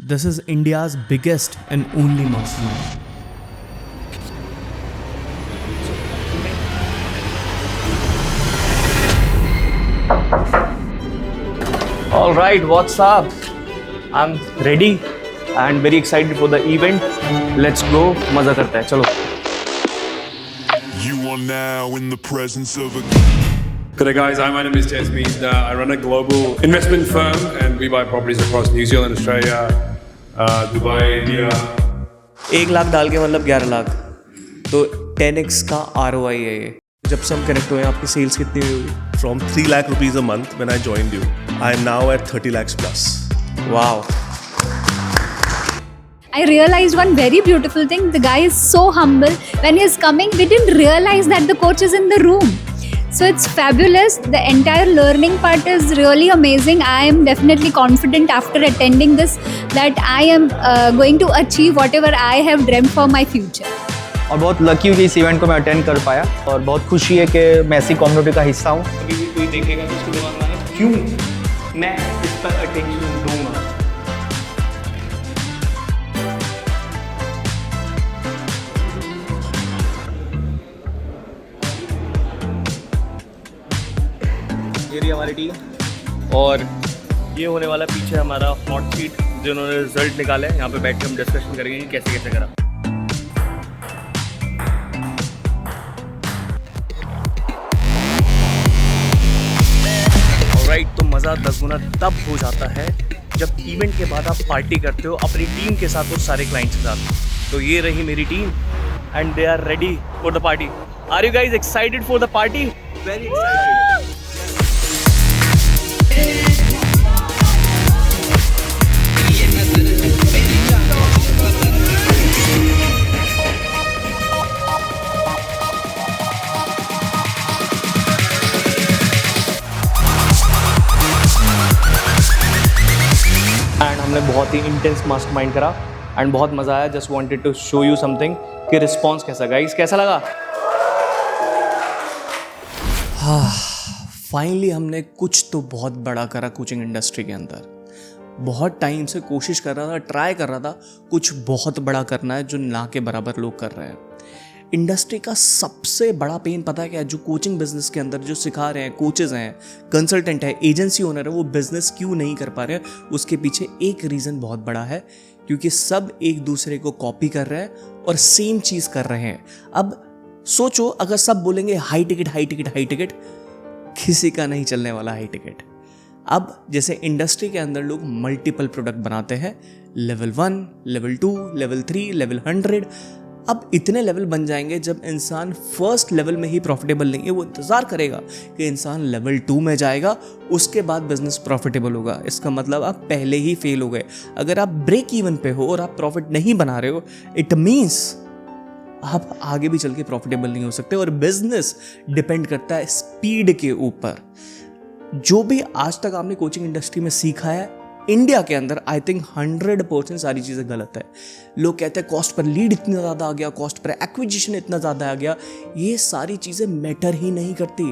This is India's biggest and only mastermind. All right, what's up? I'm ready and very excited for the event. Let's go, मजा करते हैं, चलो. You are now in the presence of a Good day guys, my name is Jasmine. I run a global investment firm and we buy properties across New Zealand, Australia, Dubai, India. 1 lakh डाल के मतलब 11 लाख, तो 10x का ROI है ये. जब से हम कनेक्ट हुए हैं आपकी सेल्स कितनी हुई होगी? From 3 lakh rupees a month when I joined you, I am now at 30 lakhs plus. Wow. I realized one very beautiful thing. The guy is so humble. When he is coming, we didn't realize that the coach is in the room. So it's fabulous. The entire learning part is really amazing. I am definitely confident after attending this that I am going to achieve whatever I have dreamt for my future. और बहुत lucky हूँ कि इस event को मैं attend कर पाया और बहुत खुशी है कि मैं ऐसी कम्युनिटी का हिस्सा हूँ. अभी भी कोई देखेगा तो उसके दिमाग में आएगा, क्यों मैं इस पर अटेंशन दूंगा. ये रही हमारी टीम और ये होने वाला पीछे हमारा हॉट सीट जिन्होंने रिजल्ट निकाले. यहाँ पे बैठ के हम डिस्कशन करेंगे कि कैसे कैसे करा. ऑलराइट, तो मज़ा 10 गुना तब हो जाता है जब इवेंट के बाद आप पार्टी करते हो अपनी टीम के साथ और सारे क्लाइंट्स के साथ. तो ये रही मेरी team and they are ready for the party. Are you guys excited for the party? Very excited. And हमने बहुत ही इंटेंस मास्टरमाइंड करा एंड बहुत मज़ा आया. Just wanted to show you something कि रिस्पॉन्स कैसा. गाइस कैसा लगा? फाइनली हमने कुछ तो बहुत बड़ा करा कोचिंग इंडस्ट्री के अंदर. बहुत टाइम से कोशिश कर रहा था, ट्राई कर रहा था कुछ बहुत बड़ा करना है जो ना के बराबर लोग कर रहे हैं. इंडस्ट्री का सबसे बड़ा पेन पता है क्या है? जो कोचिंग बिजनेस के अंदर जो सिखा रहे हैं, कोचेज हैं, कंसल्टेंट है, एजेंसी ओनर है, वो बिजनेस क्यों नहीं कर पा रहे हैं? उसके पीछे एक रीज़न बहुत बड़ा है, क्योंकि सब एक दूसरे को कॉपी कर रहे हैं और सेम चीज़ कर रहे हैं. अब सोचो, अगर सब बोलेंगे high ticket high ticket high ticket, किसी का नहीं चलने वाला हाई टिकट. अब जैसे इंडस्ट्री के अंदर लोग मल्टीपल प्रोडक्ट बनाते हैं, लेवल 1, लेवल 2, लेवल 3, लेवल 100. अब इतने लेवल बन जाएंगे जब इंसान फर्स्ट लेवल में ही प्रॉफिटेबल नहीं है. वो इंतज़ार करेगा कि इंसान लेवल 2 में जाएगा, उसके बाद बिजनेस प्रॉफिटेबल होगा. इसका मतलब आप पहले ही फेल हो गए. अगर आप ब्रेक इवन पे हो और आप प्रॉफिट नहीं बना रहे हो, इट मीन्स आप आगे भी चल के प्रॉफिटेबल नहीं हो सकते. और बिजनेस डिपेंड करता है स्पीड के ऊपर. जो भी आज तक आपने कोचिंग इंडस्ट्री में सीखा है इंडिया के अंदर, आई थिंक 100% सारी चीज़ें गलत है. लोग कहते हैं कॉस्ट पर लीड इतना ज़्यादा आ गया, कॉस्ट पर एक्विजिशन इतना ज़्यादा आ गया. ये सारी चीज़ें मैटर ही नहीं करती.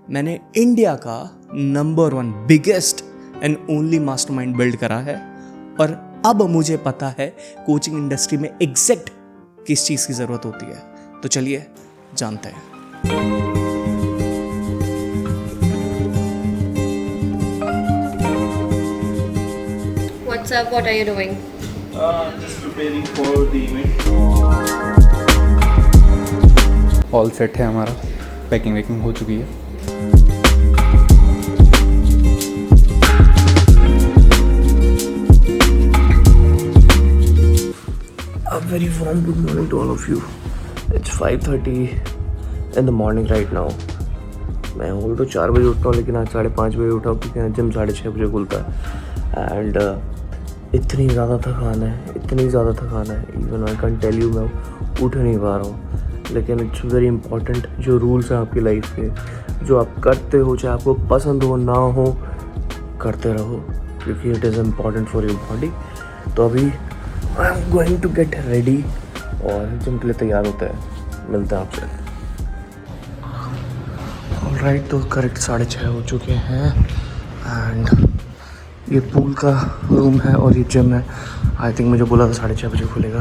मैंने इंडिया का number 1 biggest and only mastermind build करा है और अब मुझे पता है कोचिंग इंडस्ट्री में एग्जैक्ट किस चीज़ की ज़रूरत होती है. तो चलिए जानते हैं. What's up? What are you doing? Just preparing for the event. All set है हमारा, पैकिंग वैकिंग हो चुकी है. A very warm good morning to all of you. It's 5:30 in the morning right now. मैं बोल तो 4 बजे उठता हूँ, लेकिन आज 5:30 बजे उठा क्योंकि जिम 6:30 बजे खुलता है. एंड इतनी ज़्यादा थकान है, इतनी ज़्यादा थकान है, even I can tell you मैं उठ नहीं पा रहा हूँ. लेकिन इट्स वेरी इंपॉर्टेंट. जो रूल्स हैं आपकी लाइफ के, जो आप करते हो, चाहे आपको पसंद हो ना हो, करते रहो, क्योंकि it is important for your body. तो अभी I am going to get ready और जिम के लिए तैयार होते हैं. मिलते हैं आपसे. ऑलराइट, तो करेक्ट 6:30 हो चुके हैं एंड ये पूल का रूम है और ये जिम है। आई थिंक मुझे बोला था 6:30 बजे खुलेगा,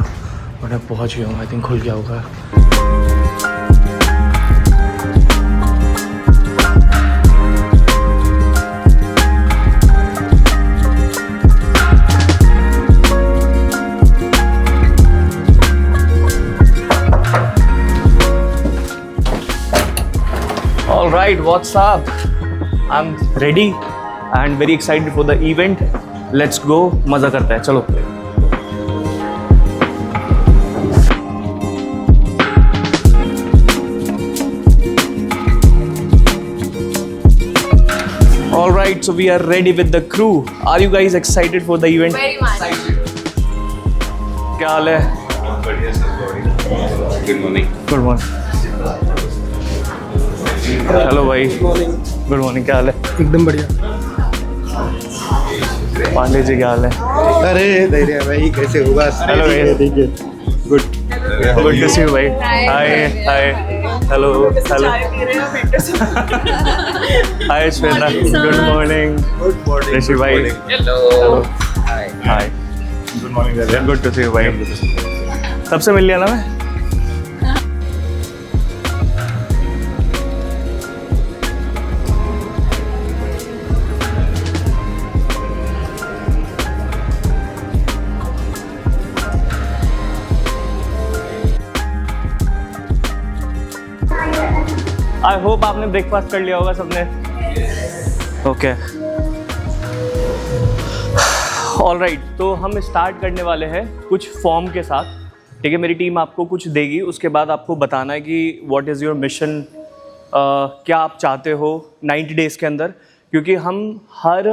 बट मैं पहुँच गया हूँ। आई थिंक खुल गया होगा। All right, what's up? I'm ready and very excited for the event. Let's go, मजा करते हैं, चलो। All right, so we are ready with the crew. Are you guys excited for the event? Very much. क्या हाल है? Good morning. Hello भाई, good morning. क्या हाल है? एकदम बढ़िया। पांडे जी क्या हाल है? अरे धैर्य भाई, कैसे होगा? हेलो भाई, गुड टू सी यू भाई। Hi hi, hello hello, hi Shweta, good morning. Rishi भाई, hello hi, good morning, good to see you भाई। सबसे मिल लिया ना मैं? आई होप आपने ब्रेकफास्ट कर लिया होगा सबने। ओके, ऑल राइट, तो हम स्टार्ट करने वाले हैं कुछ फॉर्म के साथ, ठीक है? मेरी टीम आपको कुछ देगी, उसके बाद आपको बताना है कि व्हाट इज़ योर मिशन, क्या आप चाहते हो 90 डेज़ के अंदर, क्योंकि हम हर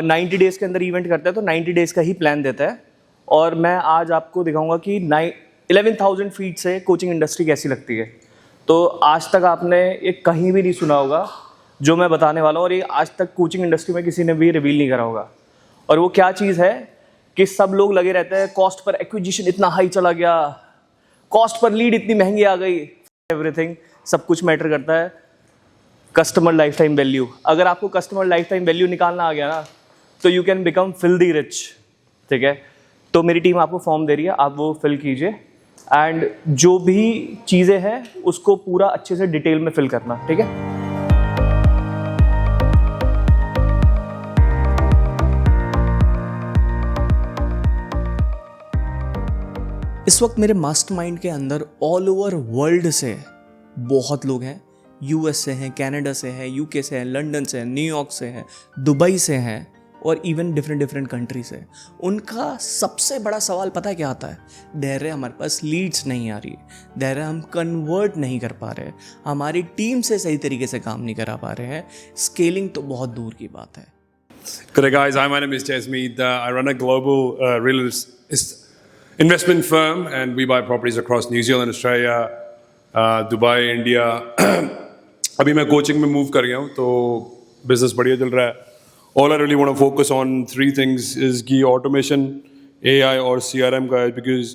90 डेज़ के अंदर इवेंट करते हैं, तो 90 डेज़ का ही प्लान देता है। और मैं आज आपको दिखाऊंगा कि 11,000 फीट से कोचिंग इंडस्ट्री कैसी लगती है। तो आज तक आपने ये कहीं भी नहीं सुना होगा जो मैं बताने वाला हूँ, और ये आज तक कोचिंग इंडस्ट्री में किसी ने भी रिवील नहीं करा होगा। और वो क्या चीज़ है कि सब लोग लगे रहते हैं कॉस्ट पर एक्विजिशन इतना हाई चला गया, कॉस्ट पर लीड इतनी महंगी आ गई। एवरीथिंग, सब कुछ मैटर करता है कस्टमर लाइफ टाइम वैल्यू। अगर आपको कस्टमर लाइफ टाइम वैल्यू निकालना आ गया ना, तो you can become filthy rich, ठीक है? तो मेरी टीम आपको फॉर्म दे रही है, आप वो फिल कीजिए, एंड जो भी चीज़ें हैं उसको पूरा अच्छे से डिटेल में फिल करना, ठीक है? इस वक्त मेरे मास्टरमाइंड के अंदर ऑल ओवर वर्ल्ड से बहुत लोग हैं। यूएस से हैं, कनाडा से हैं, यूके से हैं, लंदन से हैं, न्यूयॉर्क से हैं, दुबई से हैं, और इवन डिफरेंट कंट्री से। उनका सबसे बड़ा सवाल पता है क्या आता है? धैर्य, हमारे पास लीड्स नहीं आ रही, धैर्य हम कन्वर्ट नहीं कर पा रहे, हमारी टीम से सही तरीके से काम नहीं करा पा रहे हैं, स्केलिंग तो बहुत दूर की बात है। Good day, guys. Hi, my name is Jasmeet. I run a global real investment firm, and we buy properties across New Zealand, Australia, Dubai, India. अभी मैं कोचिंग में मूव कर गया हूँ, तो बिजनेस बढ़िया चल रहा है। All I really want to focus on 3 things is कि automation, AI और CRM का है, because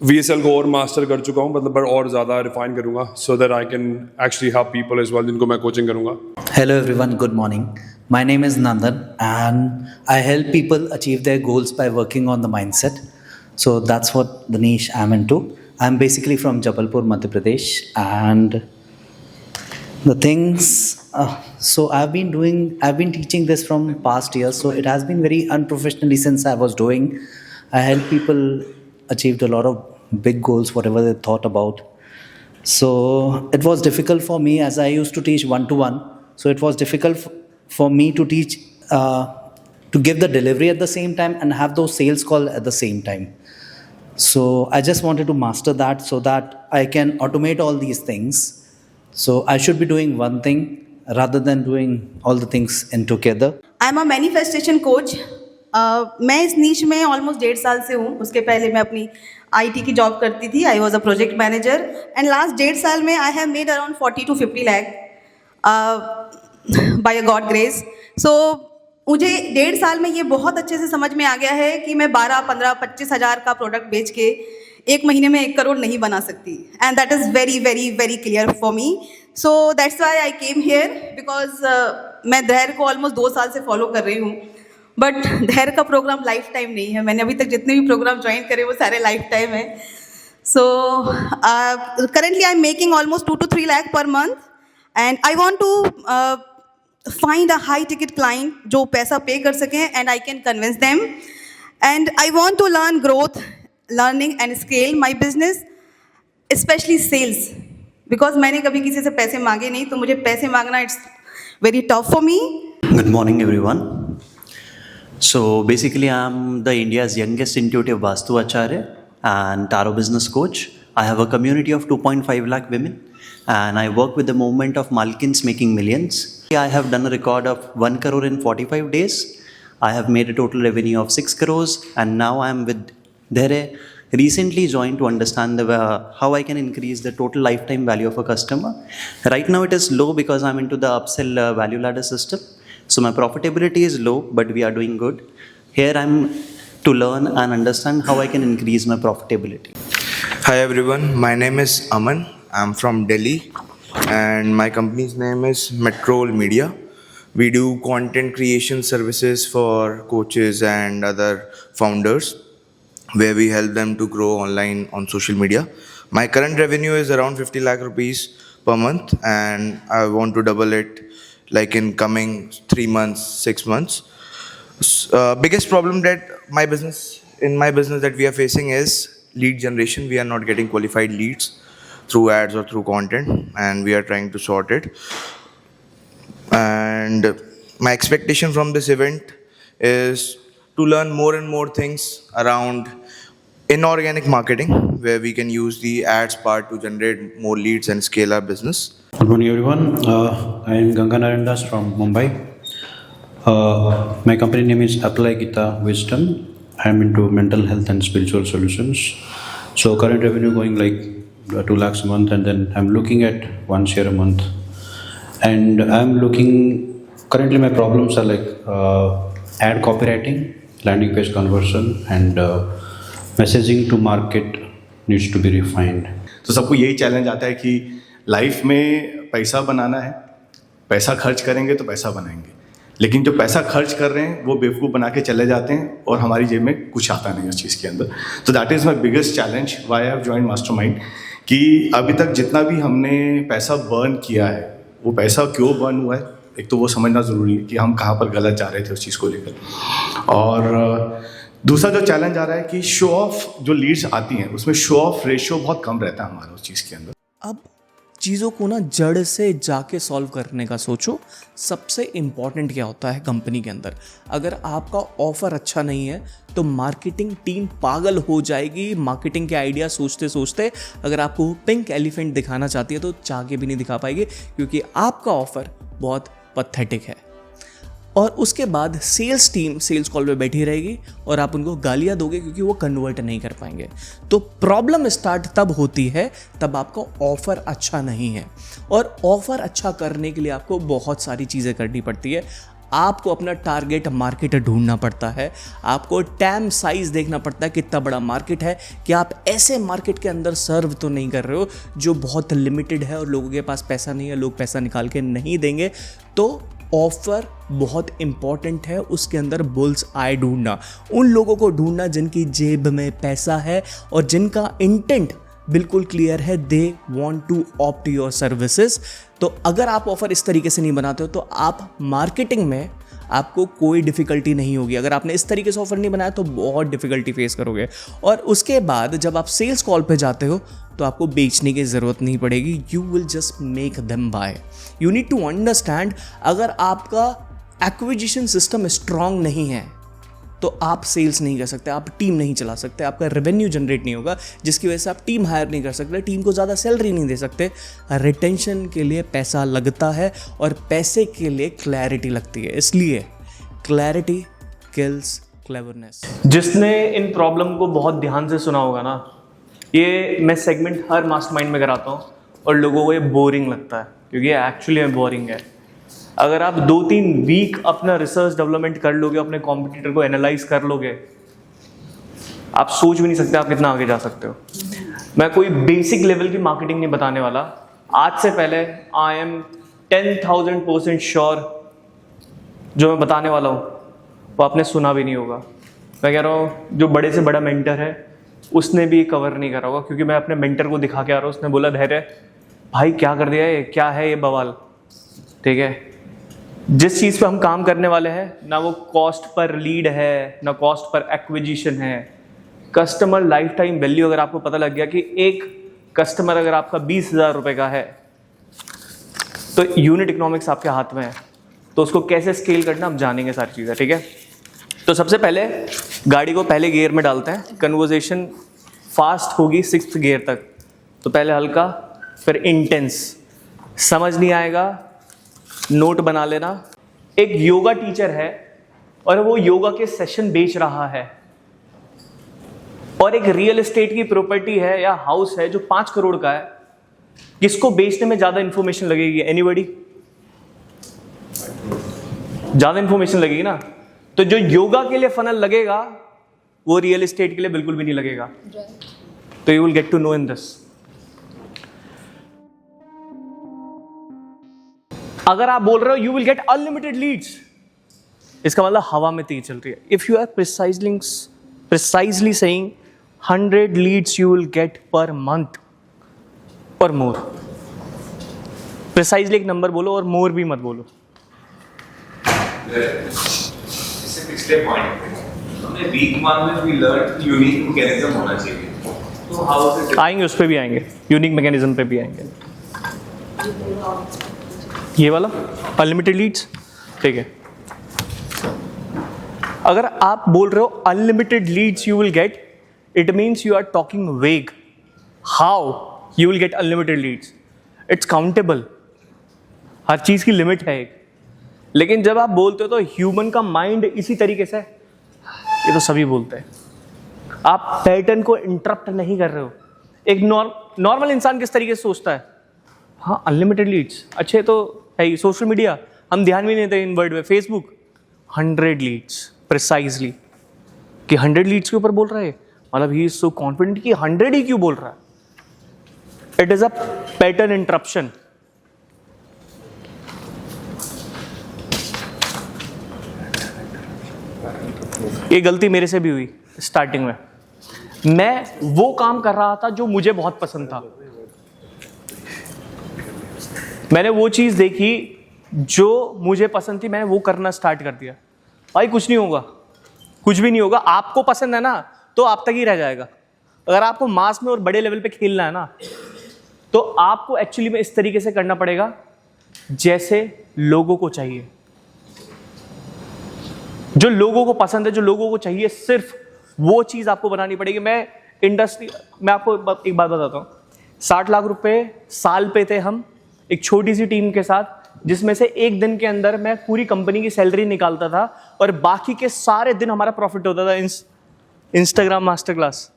VSL को और मास्टर कर चुका हूँ, मतलब पर और ज़्यादा रिफाइन करूँगा, so that I can actually help people as well, जिनको मैं कोचिंग करूँगा। Hello everyone, good morning. My name is Nandan and I help people achieve their goals by working on the mindset. So that's what the niche I'm into. I'm basically from Jabalpur, Madhya Pradesh, and the things, so I've been teaching this from past years, so it has been very unprofessionally since I was doing. I help people achieve a lot of big goals, whatever they thought about. So it was difficult for me as I used to teach one-to-one. So it was difficult for me to teach, to give the delivery at the same time and have those sales call at the same time. So I just wanted to master that so that I can automate all these things. So I should be doing one thing rather than doing all the things in together. I'm a manifestation coach. मैं इस नीच में almost 1.5 साल से हूँ। उसके पहले मैं अपनी IT की जॉब करती थी। I was a project manager, and last 1.5 साल में I have made around 40 to 50 lakh by a God grace. So मुझे 1.5 साल में ये बहुत अच्छे से समझ में आ गया है कि मैं 12, 15, 25 हज़ार का प्रोडक्ट बेच के 1 महीने में 1 करोड़ नहीं बना सकती, and that is very very very clear for me. So that's why I came here, because मैं धैर्य को ऑलमोस्ट 2 साल से फॉलो कर रही हूँ, बट धैर्य का प्रोग्राम लाइफ टाइम नहीं है. मैंने अभी तक जितने भी प्रोग्राम ज्वाइन करे वो सारे लाइफ टाइम है. So currently I am making almost 2 to 3 lakh per month and I want to find a high ticket client जो पैसा पे कर सकें and I can convince them. And I want to learn growth, learning and scale my business, especially sales. Because मैंने कभी किसी से पैसे मांगे नहीं, तो मुझे पैसे मांगना it's very tough for me. Good morning, everyone. So basically, I'm the India's youngest intuitive Vastu Acharya and tarot business coach. I have a community of 2.5 lakh women, and I work with the movement of Malkins Making Millions. I have done a record of 1 crore in 45 days. I have made a total revenue of 6 crores, and now I am with Dhere. Recently joined to understand how I can increase the total lifetime value of a customer. Right now it is low because I'm into the upsell value ladder system. So my profitability is low, but we are doing good. Here I'm to learn and understand how I can increase my profitability. Hi everyone, my name is Aman. I'm from Delhi and my company's name is Metrol Media. We do content creation services for coaches and other founders, where we help them to grow online on social media. My current revenue is around 50 lakh rupees per month, and I want to double it like in coming 3 months, 6 months. Biggest problem that in my business that we are facing is lead generation. We are not getting qualified leads through ads or through content, and we are trying to sort it. And my expectation from this event is to learn more and more things around inorganic marketing, where we can use the ads part to generate more leads and scale our business. Good morning, everyone. I am Ganganarayan Das from Mumbai. My company name is Apply Gita Wisdom. I am into mental health and spiritual solutions. So current revenue going like 2 lakhs a month, and then I'm looking at 1 share a month. And I'm looking, currently my problems are like ad copywriting, landing page conversion, and messaging to market needs to be refined. तो सबको यही challenge आता है कि life में पैसा बनाना है, पैसा खर्च करेंगे तो पैसा बनाएंगे, लेकिन जो पैसा खर्च कर रहे हैं वो बेवकूफ़ बना के चले जाते हैं और हमारी जेब में कुछ आता नहीं उस चीज़ के अंदर. तो that is my biggest challenge why I have joined mastermind, कि अभी तक जितना भी हमने पैसा बर्न किया है वो पैसा क्यों बर्न हुआ है, एक तो वो समझना ज़रूरी है कि हम कहाँ पर गलत जा रहे थे उस चीज़ को लेकर. और दूसरा जो चैलेंज आ रहा है कि शो ऑफ जो लीड्स आती हैं उसमें शो ऑफ रेशियो बहुत कम रहता है हमारा उस चीज़ के अंदर. अब चीज़ों को ना जड़ से जाके सॉल्व करने का सोचो. सबसे इम्पॉर्टेंट क्या होता है कंपनी के अंदर, अगर आपका ऑफ़र अच्छा नहीं है तो मार्केटिंग टीम पागल हो जाएगी मार्केटिंग के आइडिया सोचते सोचते. अगर आपको पिंक एलिफेंट दिखाना चाहती है तो चाह के भी नहीं दिखा पाएगी, क्योंकि आपका ऑफ़र बहुत पथेटिक है. और उसके बाद सेल्स टीम सेल्स कॉल पे बैठी रहेगी और आप उनको गालियाँ दोगे क्योंकि वो कन्वर्ट नहीं कर पाएंगे. तो प्रॉब्लम स्टार्ट तब होती है तब आपका ऑफ़र अच्छा नहीं है. और ऑफ़र अच्छा करने के लिए आपको बहुत सारी चीज़ें करनी पड़ती है. आपको अपना टारगेट मार्केट ढूंढना पड़ता है, आपको टैम साइज़ देखना पड़ता है कितना बड़ा मार्केट है, कि आप ऐसे मार्केट के अंदर सर्व तो नहीं कर रहे हो जो बहुत लिमिटेड है और लोगों के पास पैसा नहीं है, लोग पैसा निकाल के नहीं देंगे. तो ऑफ़र बहुत इम्पॉर्टेंट है, उसके अंदर बुल्स आई ढूंढना, उन लोगों को ढूंढना जिनकी जेब में पैसा है और जिनका इंटेंट बिल्कुल क्लियर है, they want to opt your services. तो अगर आप ऑफ़र इस तरीके से नहीं बनाते हो तो आप मार्केटिंग में आपको कोई डिफ़िकल्टी नहीं होगी. अगर आपने इस तरीके से ऑफ़र नहीं बनाया तो बहुत डिफ़िकल्टी फेस करोगे. और उसके बाद जब आप सेल्स कॉल पे जाते हो तो आपको बेचने की ज़रूरत नहीं पड़ेगी, you will just make them buy. You need to understand, अगर आपका एक्विजिशन सिस्टम स्ट्रांग नहीं है तो आप सेल्स नहीं कर सकते, आप टीम नहीं चला सकते, आपका रेवेन्यू जनरेट नहीं होगा, जिसकी वजह से आप टीम हायर नहीं कर सकते, टीम को ज़्यादा सैलरी नहीं दे सकते. रिटेंशन के लिए पैसा लगता है और पैसे के लिए क्लैरिटी लगती है, इसलिए क्लैरिटी किल्स क्लेवरनेस. जिसने इन प्रॉब्लम को बहुत ध्यान से सुना होगा ना, ये मैं सेगमेंट हर मास्टरमाइंड में कराता हूँ और लोगों को ये बोरिंग लगता है, क्योंकि एक्चुअली में बोरिंग है. अगर आप 2-3 वीक अपना रिसर्च डेवलपमेंट कर लोगे, अपने कॉम्पिटिटर को एनालाइज कर लोगे, आप सोच भी नहीं सकते आप कितना आगे जा सकते हो. मैं कोई बेसिक लेवल की मार्केटिंग नहीं बताने वाला. आज से पहले आई एम 10,000% श्योर जो मैं बताने वाला हूँ वो आपने सुना भी नहीं होगा। मैं कह रहा हूँ जो बड़े से बड़ा मेंटर है उसने भी कवर नहीं करा होगा, क्योंकि मैं अपने मेंटर को दिखा के आ रहा हूँ, उसने बोला धैर्य भाई क्या कर दिया है, क्या है ये बवाल। ठीक है, जिस चीज़ पे हम काम करने वाले हैं ना वो कॉस्ट पर लीड है ना कॉस्ट पर एक्विजिशन है। कस्टमर लाइफ टाइम वैल्यू अगर आपको पता लग गया कि एक कस्टमर अगर आपका 20,000 रुपये का है तो यूनिट इकोनॉमिक्स आपके हाथ में है, तो उसको कैसे स्केल करना हम जानेंगे सारी चीज़ें। ठीक है, तो सबसे पहले गाड़ी को पहले गियर में डालते हैं। कन्वर्सेशन फास्ट होगी 6th गियर तक, तो पहले हल्का फिर इंटेंस। समझ नहीं आएगा नोट बना लेना। एक योगा टीचर है और वो योगा के सेशन बेच रहा है, और एक रियल एस्टेट की प्रॉपर्टी है या हाउस है जो 5 करोड़ का है, किसको बेचने में ज्यादा इंफॉर्मेशन लगेगी? एनीबॉडी? ज्यादा इंफॉर्मेशन लगेगी ना। तो जो योगा के लिए फनल लगेगा वो रियल एस्टेट के लिए बिल्कुल भी नहीं लगेगा। तो you will get to know in this. अगर आप बोल रहे हो you will get unlimited leads, इसका मतलब हवा में तीर चल रही है। If you are precisely saying 100 leads you will get per month और मोर। प्रिसाइजली एक नंबर बोलो और मोर भी मत बोलो। इससे पिछले पॉइंट पे हमने वीक 1 में वी लर्न यूनिक मैकेनिज्म होना चाहिए, तो हाउ इज इट? आएंगे, उस पर भी आएंगे, यूनिक मैकेनिज्म पे भी आएंगे। ये वाला अनलिमिटेड लीड्स, ठीक है। अगर आप बोल रहे हो unlimited leads you will get, it means you are talking vague. How you will get unlimited leads? It's countable, हर चीज की लिमिट है एक। लेकिन जब आप बोलते हो तो ह्यूमन का माइंड इसी तरीके से, ये तो सभी बोलते हैं, आप पैटर्न को इंटरप्ट नहीं कर रहे हो। एक नॉर्मल इंसान किस तरीके से सोचता है? हाँ अनलिमिटेड लीड्स, अच्छे तो है। सोशल मीडिया हम ध्यान भी नहीं देते इन वर्ड में। फेसबुक 100 लीड्स प्रिसाइजली, कि 100 लीड्स के ऊपर बोल रहा है, मतलब ही इज सो कॉन्फिडेंट कि 100 ही क्यों बोल रहा है। It is a pattern interruption. ये गलती मेरे से भी हुई स्टार्टिंग में। मैं वो काम कर रहा था जो मुझे बहुत पसंद था, मैंने वो चीज देखी जो मुझे पसंद थी, मैंने वो करना स्टार्ट कर दिया। भाई कुछ नहीं होगा, कुछ भी नहीं होगा। आपको पसंद है ना तो आप तक ही रह जाएगा। अगर आपको मास में और बड़े लेवल पे खेलना है ना, तो आपको एक्चुअली में इस तरीके से करना पड़ेगा जैसे लोगों को चाहिए, जो लोगों को पसंद है, जो लोगों को चाहिए, सिर्फ वो चीज आपको बनानी पड़ेगी। मैं आपको एक बात बताता हूँ। 60 लाख रुपए साल पे थे हम एक छोटी सी टीम के साथ, जिसमें से एक दिन के अंदर मैं पूरी कंपनी की सैलरी निकालता था और बाकी के सारे दिन हमारा प्रॉफिट होता था। इंस्टाग्राम मास्टर क्लास,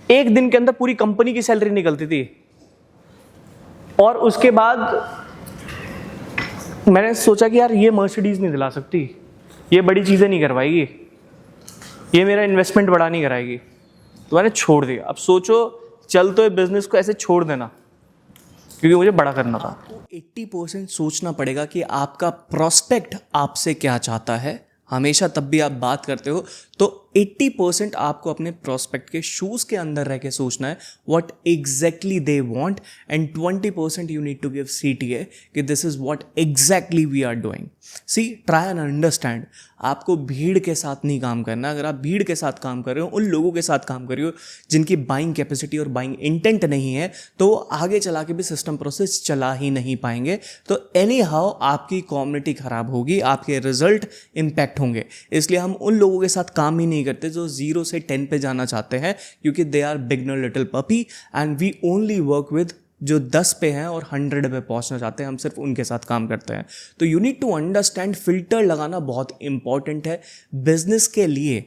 एक दिन के अंदर पूरी कंपनी की सैलरी निकलती थी। और उसके बाद मैंने सोचा कि यार ये मर्सिडीज नहीं दिला सकती, ये बड़ी चीजें नहीं करवाएगी, ये मेरा इन्वेस्टमेंट बड़ा नहीं कराएगी, तो मैंने छोड़ दिया। अब सोचो, चल तो ये बिजनेस को ऐसे छोड़ देना, क्योंकि मुझे बड़ा करना था। 80% सोचना पड़ेगा कि आपका प्रोस्पेक्ट आपसे क्या चाहता है। हमेशा तब भी आप बात करते हो तो 80% आपको अपने प्रोस्पेक्ट के शूज़ के अंदर रह के सोचना है what exactly they want, and 20% you need to give CTA कि this is what exactly we are doing. See, try and understand. आपको भीड़ के साथ नहीं काम करना। अगर आप भीड़ के साथ काम कर रहे हो, उन लोगों के साथ काम कर रहे हो जिनकी बाइंग कैपेसिटी और बाइंग इंटेंट नहीं है, तो आगे चला के भी सिस्टम प्रोसेस चला ही नहीं पाएंगे। तो एनी हाउ आपकी कम्युनिटी खराब होगी, आपके रिजल्ट इम्पैक्ट होंगे। इसलिए हम उन लोगों के साथ काम ही नहीं करते जो 0 से 10 पे जाना चाहते हैं, क्योंकि they are beginner little puppy, and we only work with जो 10 पे हैं और 100 पे पहुंचना चाहते हैं। हम सिर्फ उनके साथ काम करते हैं। तो you need to understand, filter लगाना बहुत इंपॉर्टेंट है बिजनेस के लिए।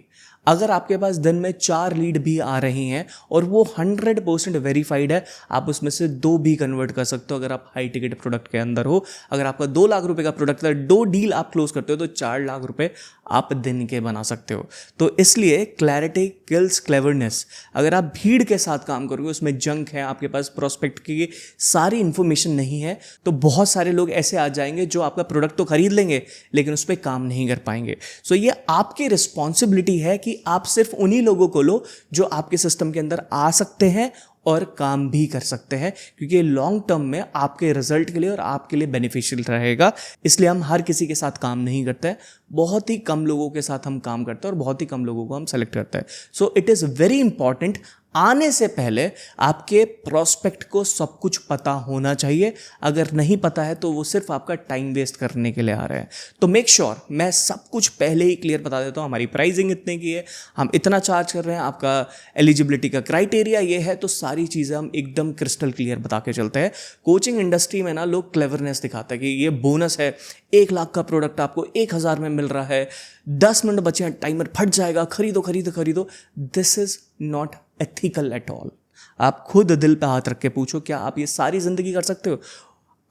अगर आपके पास दिन में 4 लीड भी आ रही हैं और वो 100% वेरीफाइड है, आप उसमें से 2 भी कन्वर्ट कर सकते हो अगर आप हाई टिकट प्रोडक्ट के अंदर हो। अगर आपका 2 लाख रुपए का प्रोडक्ट है, 2 डील आप क्लोज करते हो तो 4 लाख रुपए आप दिन के बना सकते हो। तो इसलिए क्लैरिटी किल्स क्लेवरनेस। अगर आप भीड़ के साथ काम करोगे, उसमें जंक है, आपके पास प्रोस्पेक्ट की सारी इंफॉर्मेशन नहीं है, तो बहुत सारे लोग ऐसे आ जाएंगे जो आपका प्रोडक्ट तो खरीद लेंगे लेकिन उस पर काम नहीं कर पाएंगे। सो ये आपकी रिस्पॉन्सिबिलिटी है कि आप सिर्फ उन्हीं लोगों को लो जो आपके सिस्टम के अंदर आ सकते हैं और काम भी कर सकते हैं, क्योंकि लॉन्ग टर्म में आपके रिजल्ट के लिए और आपके लिए बेनिफिशियल रहेगा। इसलिए हम हर किसी के साथ काम नहीं करते हैं, बहुत ही कम लोगों के साथ हम काम करते हैं और बहुत ही कम लोगों को हम सेलेक्ट करते हैं। सो इट इज़ वेरी इंपॉर्टेंट, आने से पहले आपके प्रोस्पेक्ट को सब कुछ पता होना चाहिए। अगर नहीं पता है तो वो सिर्फ आपका टाइम वेस्ट करने के लिए आ रहे हैं। तो मेक श्योर मैं सब कुछ पहले ही क्लियर बता देता हूँ। हमारी प्राइसिंग इतने की है, हम इतना चार्ज कर रहे हैं, आपका एलिजिबिलिटी का क्राइटेरिया ये है, तो सारी चीज़ें हम एकदम क्रिस्टल क्लियर बता के चलते हैं। कोचिंग इंडस्ट्री में ना लोग क्लेवरनेस दिखाते हैं कि ये बोनस है, 1 लाख का प्रोडक्ट आपको 1000 में मिल रहा है, 10 मिनट बचे हैं, टाइमर फट जाएगा, खरीदो खरीदो खरीदो। This is not ethical at all. आप खुद दिल पे हाथ रख के पूछो, क्या आप ये सारी जिंदगी कर सकते हो?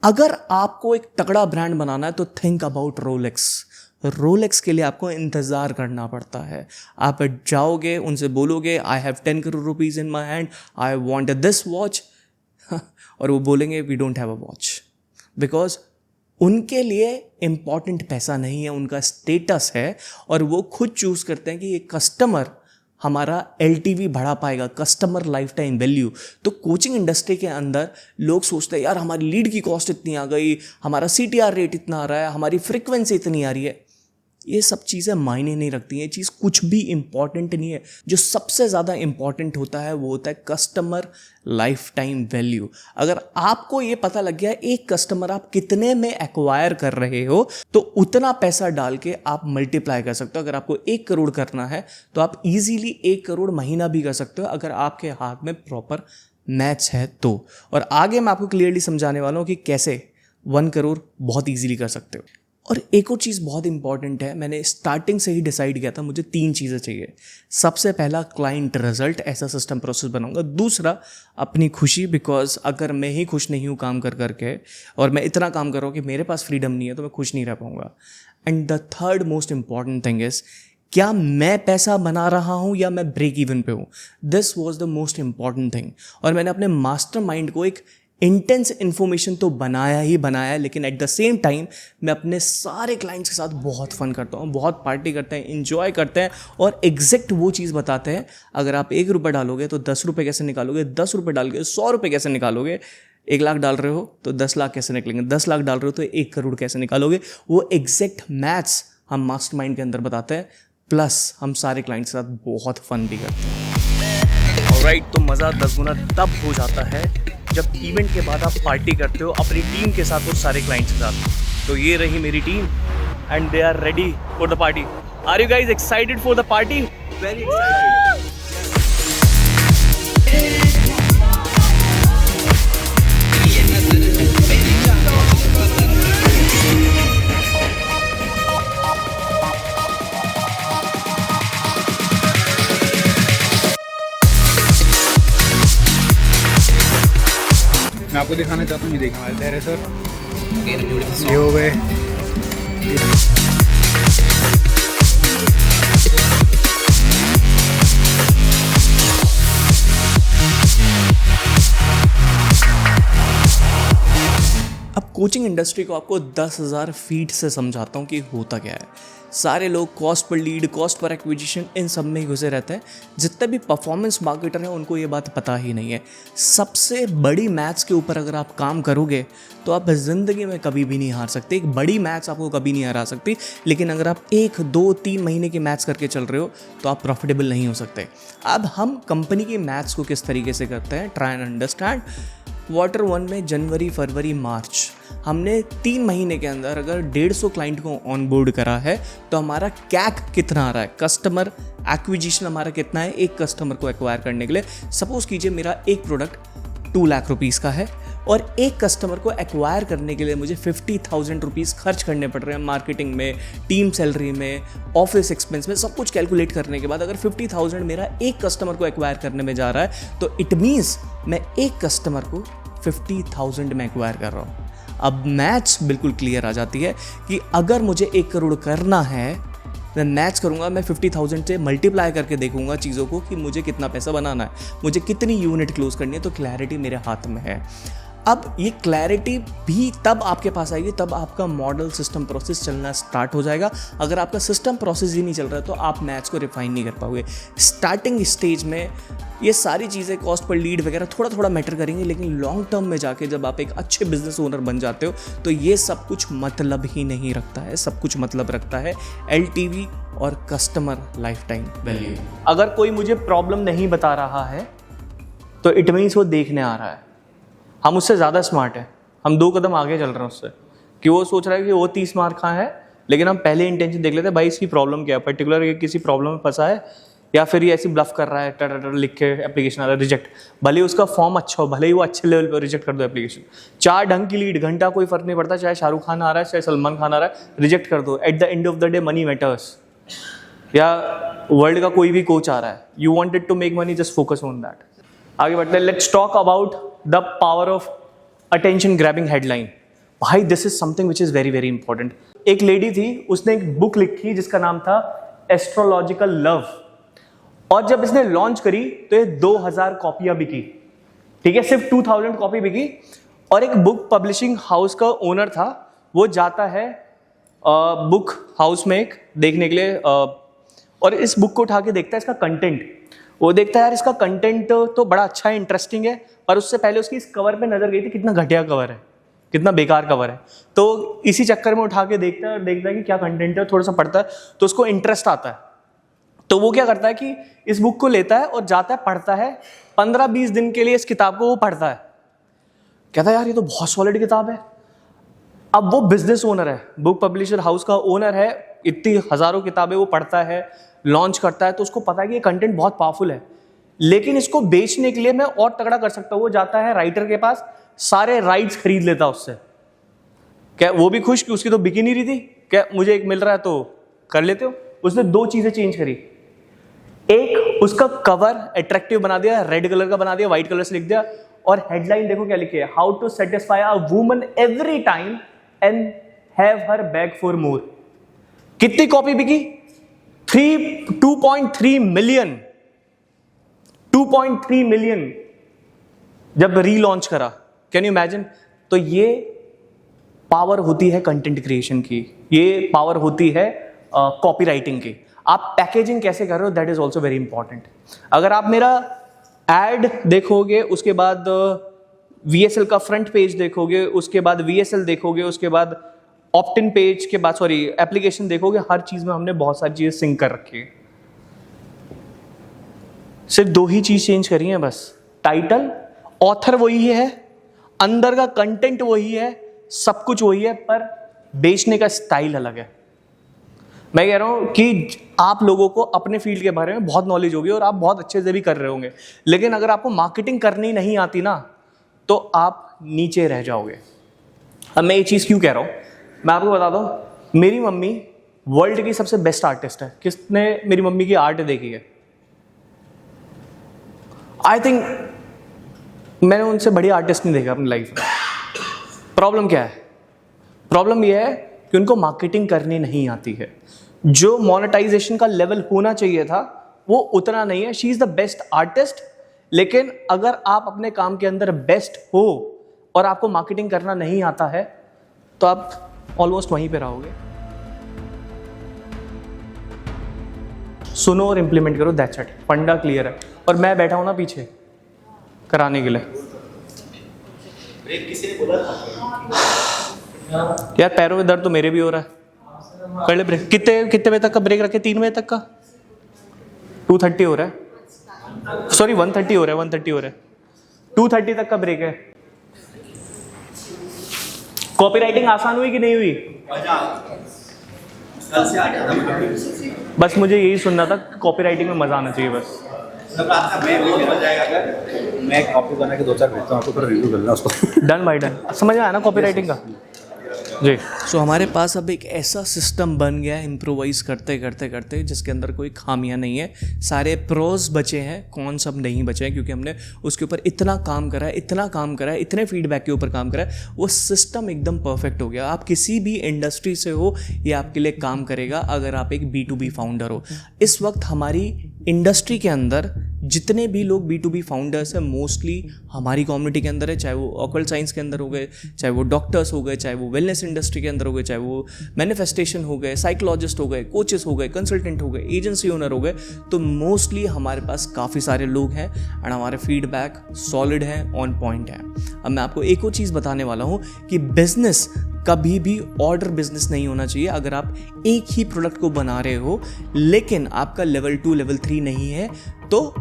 अगर आपको एक तगड़ा ब्रांड बनाना है तो थिंक अबाउट रोलेक्स। रोलेक्स के लिए आपको इंतज़ार करना पड़ता है। आप जाओगे, उनसे बोलोगे I have 10 crore rupees in my hand, I want this watch, और वो बोलेंगे we don't have a watch. Because उनके लिए इम्पॉर्टेंट पैसा नहीं है, उनका स्टेटस है, और वो खुद चूज़ करते हैं कि ये कस्टमर हमारा LTV बढ़ा पाएगा, कस्टमर लाइफ टाइम वैल्यू। तो कोचिंग इंडस्ट्री के अंदर लोग सोचते हैं यार हमारी लीड की कॉस्ट इतनी आ गई, हमारा CTR रेट इतना आ रहा है, हमारी फ्रीक्वेंसी इतनी आ रही है। ये सब चीज़ें मायने नहीं रखती हैं, ये चीज़ कुछ भी इम्पॉर्टेंट नहीं है। जो सबसे ज़्यादा इम्पॉर्टेंट होता है वो होता है कस्टमर लाइफ टाइम वैल्यू। अगर आपको ये पता लग गया एक कस्टमर आप कितने में एक्वायर कर रहे हो, तो उतना पैसा डाल के आप मल्टीप्लाई कर सकते हो। अगर आपको 1 करोड़ करना है तो आप इजीली 1 करोड़ महीना भी कर सकते हो, अगर आपके हाथ में प्रॉपर मैथ्स है तो। और आगे मैं आपको क्लियरली समझाने वाला हूँ कि कैसे 1 करोड़ बहुत ईजीली कर सकते हो। और एक और चीज़ बहुत इंपॉर्टेंट है, मैंने स्टार्टिंग से ही डिसाइड किया था मुझे 3 चीज़ें चाहिए। सबसे पहला क्लाइंट रिजल्ट, ऐसा सिस्टम प्रोसेस बनाऊंगा। दूसरा अपनी खुशी, बिकॉज अगर मैं ही खुश नहीं हूँ काम कर करके, और मैं इतना काम कर रहा हूँ कि मेरे पास फ्रीडम नहीं है, तो मैं खुश नहीं रह पाऊँगा। And the third most important thing is, क्या मैं पैसा बना रहा हूँ या मैं ब्रेक इवन पे हूँ। This was the most important thing. और मैंने अपने मास्टर माइंड को एक इंटेंस इन्फॉर्मेशन तो बनाया ही बनाया है, लेकिन एट द सेम टाइम मैं अपने सारे क्लाइंट्स के साथ बहुत फन करता हूँ, बहुत पार्टी करते हैं, इंजॉय करते हैं, और एग्जैक्ट वो चीज़ बताते हैं। अगर आप 1 रुपये डालोगे तो 10 रुपये कैसे निकालोगे, 10 रुपये डाल के 100 रुपये कैसे निकालोगे, 1 लाख डाल रहे हो तो 10 लाख कैसे निकलेंगे, 10 लाख डाल रहे हो तो 1 करोड़ कैसे निकालोगे। वो एग्जैक्ट मैथ्स हम मास्टरमाइंड के अंदर बताते हैं, प्लस हम सारे क्लाइंट्स के साथ बहुत फन भी करते हैं। ऑलराइट, तो मज़ा 10 गुना तब हो जाता है जब इवेंट के बाद आप पार्टी करते हो अपनी टीम के साथ और सारे क्लाइंट्स के साथ। तो ये रही मेरी team and they are ready for the party. Are you guys excited for the party? Very excited. मैं आपको दिखाना चाहता हूँ, ये देखा हमारे धैर्य सर, ये हो गए। अब कोचिंग इंडस्ट्री को आपको 10,000 फीट से समझाता हूँ कि होता क्या है। सारे लोग cost per lead, cost per acquisition, इन सब में ही घुसे रहते हैं। जितने भी परफॉर्मेंस मार्केटर हैं उनको ये बात पता ही नहीं है। सबसे बड़ी मैथ्स के ऊपर अगर आप काम करोगे तो आप ज़िंदगी में कभी भी नहीं हार सकते। एक बड़ी मैथ्स आपको कभी नहीं हरा सकती, लेकिन अगर आप 1, 2, 3 महीने की मैथ्स करके चल रहे हो तो आप प्रॉफिटेबल नहीं हो सकते। अब हम कंपनी की मैथ्स को किस तरीके से करते हैं, ट्राई एंड अंडरस्टैंड। Q1 में जनवरी, फरवरी, मार्च हमने 3 महीने के अंदर अगर 150 क्लाइंट को ऑन बोर्ड करा है तो हमारा कैक कितना आ रहा है, कस्टमर एक्विजिशन हमारा कितना है एक कस्टमर को एक्वायर करने के लिए। सपोज कीजिए मेरा एक प्रोडक्ट 2 लाख रुपीज़ का है और एक कस्टमर को एक्वायर करने के लिए मुझे 50,000 रुपीज़ खर्च करने पड़ रहे हैं मार्केटिंग में, टीम सैलरी में, ऑफिस एक्सपेंस में, सब कुछ कैलकुलेट करने के बाद अगर 50,000 मेरा एक कस्टमर को एक्वायर करने में जा रहा है तो इट मीन्स मैं एक कस्टमर को 50,000 में एक्वायर कर रहा हूँ। अब मैथ्स बिल्कुल क्लियर आ जाती है कि अगर मुझे 1 करोड़ करना है, मैं मैथ्स करूँगा, मैं 50,000 से मल्टीप्लाई करके देखूंगा चीज़ों को कि मुझे कितना पैसा बनाना है, मुझे कितनी यूनिट क्लोज करनी है, तो क्लैरिटी मेरे हाथ में है। अब ये क्लैरिटी भी तब आपके पास आएगी तब आपका मॉडल सिस्टम प्रोसेस चलना स्टार्ट हो जाएगा। अगर आपका सिस्टम प्रोसेस ही नहीं चल रहा है तो आप मैथ्स को रिफाइन नहीं कर पाओगे। स्टार्टिंग स्टेज में ये सारी चीज़ें कॉस्ट पर लीड वगैरह थोड़ा थोड़ा मैटर करेंगे, लेकिन लॉन्ग टर्म में जाके जब आप एक अच्छे बिजनेस ओनर बन जाते हो तो ये सब कुछ मतलब ही नहीं रखता है। सब कुछ मतलब रखता है LTV और कस्टमर लाइफ टाइम वैल्यू। अगर कोई मुझे प्रॉब्लम नहीं बता रहा है तो इट मीन्स वो देखने आ रहा है। हम उससे ज़्यादा स्मार्ट है, हम 2 कदम आगे चल रहे हैं उससे, कि वो सोच रहा है कि वो 30 मार्क कहाँ है, लेकिन हम पहले इंटेंशन देख लेते हैं भाई इसकी प्रॉब्लम क्या है, पर्टिकुलर ये किसी प्रॉब्लम में फंसा है या फिर ये ऐसी ब्लफ कर रहा है, टर लिख के एप्लीकेशन आ रहा है रिजेक्ट। भले ही उसका फॉर्म अच्छा हो, भले ही वो अच्छे लेवल पर रिजेक्ट कर दो एप्लीकेशन। 4 ढंग की लीड, घंटा कोई फर्क नहीं पड़ता, चाहे शाहरुख खान आ रहा है चाहे सलमान खान आ रहा है, रिजेक्ट कर दो। At the end of the day money matters. या वर्ल्ड का कोई भी कोच आ रहा है, you wanted to make money, just focus on that. आगे बढ़ते हैं। Let's talk about the power of attention grabbing headline. भाई this is something which is very very important. एक लेडी थी, उसने एक बुक लिखी जिसका नाम था एस्ट्रोलॉजिकल लव, और जब इसने लॉन्च करी तो ये 2000 कॉपियां बिकी। ठीक है, सिर्फ 2000 कॉपी बिकी। और एक बुक पब्लिशिंग हाउस का ओनर था, वो जाता है बुक हाउस में एक देखने के लिए, और इस बुक को उठा के देखता है इसका कंटेंट। वो देखता है यार इसका कंटेंट तो बड़ा अच्छा है, इंटरेस्टिंग है, पर उससे पहले उसकी इस कवर पे नजर गई थी, कितना घटिया कवर है, कितना बेकार कवर है। तो इसी चक्कर में उठा के देखता है और देखता है कि क्या कंटेंट है, थोड़ा सा पढ़ता है तो उसको इंटरेस्ट आता है। तो वो क्या करता है कि इस बुक को लेता है और जाता है, पढ़ता है, 15-20 दिन के लिए इस किताब को वो पढ़ता है। कहता है यार ये तो बहुत सॉलिड किताब है। अब वो बिजनेस ओनर है, बुक पब्लिशर हाउस का ओनर है, इतनी हजारों किताबें वो पढ़ता है, लॉन्च करता है, तो उसको पता है कि ये कंटेंट बहुत पावरफुल है, लेकिन इसको बेचने के लिए मैं और तगड़ा कर सकता हूँ। वो जाता है राइटर के पास, सारे राइट्स खरीद लेता उससे। क्या वो भी खुश कि उसकी तो बिकी नहीं रही थी, क्या मुझे एक मिल रहा है तो कर लेते हो। उसने 2 चीजें चेंज करी। एक, उसका कवर अट्रैक्टिव बना दिया, रेड कलर का बना दिया, व्हाइट कलर से लिख दिया, और हेडलाइन देखो क्या लिखी है, how to satisfy a woman every time and have her back for more. कितनी कॉपी बिकी? 2.3 मिलियन। 2.3 मिलियन जब रीलॉन्च करा। Can you imagine? तो ये पावर होती है कंटेंट क्रिएशन की, ये पावर होती है कॉपी राइटिंग की। आप पैकेजिंग कैसे कर रहे हो, that is also very important. अगर आप मेरा एड देखोगे, उसके बाद VSL का फ्रंट पेज देखोगे, उसके बाद VSL देखोगे, उसके बाद ऑप्टिन पेज के बाद एप्लीकेशन देखोगे, हर चीज में हमने बहुत सारी चीजें सिंक कर रखी है। सिर्फ 2 ही चीज चेंज करी है बस, टाइटल, ऑथर वही है, अंदर का कंटेंट वही है, सब कुछ वही है, पर बेचने का स्टाइल अलग है। मैं कह रहा हूं कि आप लोगों को अपने फील्ड के बारे में बहुत नॉलेज होगी और आप बहुत अच्छे से भी कर रहे होंगे, लेकिन अगर आपको मार्केटिंग करनी नहीं आती ना तो आप नीचे रह जाओगे। अब मैं ये चीज क्यों कह रहा हूं, मैं आपको बता दूं, मेरी मम्मी वर्ल्ड की सबसे बेस्ट आर्टिस्ट है। किसने मेरी मम्मी की आर्ट देखी है? आई थिंक मैंने उनसे बड़ी आर्टिस्ट नहीं देखा अपनी लाइफ में। प्रॉब्लम क्या है? प्रॉब्लम यह है कि उनको मार्केटिंग करनी नहीं आती है। जो मोनेटाइजेशन का लेवल होना चाहिए था वो उतना नहीं है। She is the best artist, लेकिन अगर आप अपने काम के अंदर बेस्ट हो और आपको मार्केटिंग करना नहीं आता है तो आप ऑलमोस्ट वहीं पे रहोगे। सुनो और इंप्लीमेंट करो, दैट्स इट। फंडा क्लियर है और मैं बैठा हूं ना पीछे कराने के लिए। ब्रेक किसी ने बोला था? यार पैरों में दर्द तो मेरे भी हो रहा है। कर ले ब्रेक। कितने बजे तक का ब्रेक रखे? 3 बजे तक का। 2:30 हो रहा है, सॉरी 1:30 हो रहा है, 1:30 हो रहा है, 2:30 तक का ब्रेक है। कॉपीराइटिंग आसान हुई कि नहीं हुई? बस मुझे यही सुनना था, कॉपीराइटिंग में मजा आना चाहिए बस। मैं कॉपी बना के 2-4 भेजता हूँ, आपको थोड़ा रिव्यू करना उसको। डन भाई डन, समझ में आया ना कॉपी राइटिंग का जी। सो हमारे पास अब एक ऐसा सिस्टम बन गया है इम्प्रोवाइज़ करते करते करते जिसके अंदर कोई खामियां नहीं है, सारे प्रोज बचे हैं, कौन सब नहीं बचे हैं, क्योंकि हमने उसके ऊपर इतना काम करा है, इतने फीडबैक के ऊपर काम करा है, वो सिस्टम एकदम परफेक्ट हो गया। आप किसी भी इंडस्ट्री से हो, ये आपके लिए काम करेगा अगर आप एक B2B फाउंडर हो। इस वक्त हमारी इंडस्ट्री के अंदर जितने भी लोग B2B फाउंडर्स हैं मोस्टली हमारी कम्युनिटी के अंदर है, चाहे वो ऑकल्ट साइंस के अंदर हो गए, चाहे वो डॉक्टर्स हो गए, चाहे वो वेलनेस इंडस्ट्री के अंदर हो गए, चाहे वो मैनिफेस्टेशन हो गए, साइकोलॉजिस्ट हो गए, कोचेस हो गए, कंसल्टेंट हो गए, एजेंसी ओनर हो गए। तो मोस्टली हमारे पास काफ़ी सारे लोग हैं एंड हमारे फीडबैक सॉलिड है, ऑन पॉइंट है। अब मैं आपको एक और चीज़ बताने वाला हूँ कि बिजनेस कभी भी ऑर्डर बिजनेस नहीं होना चाहिए। अगर आप एक ही प्रोडक्ट को बना रहे हो लेकिन आपका लेवल 2 लेवल 3 नहीं है तो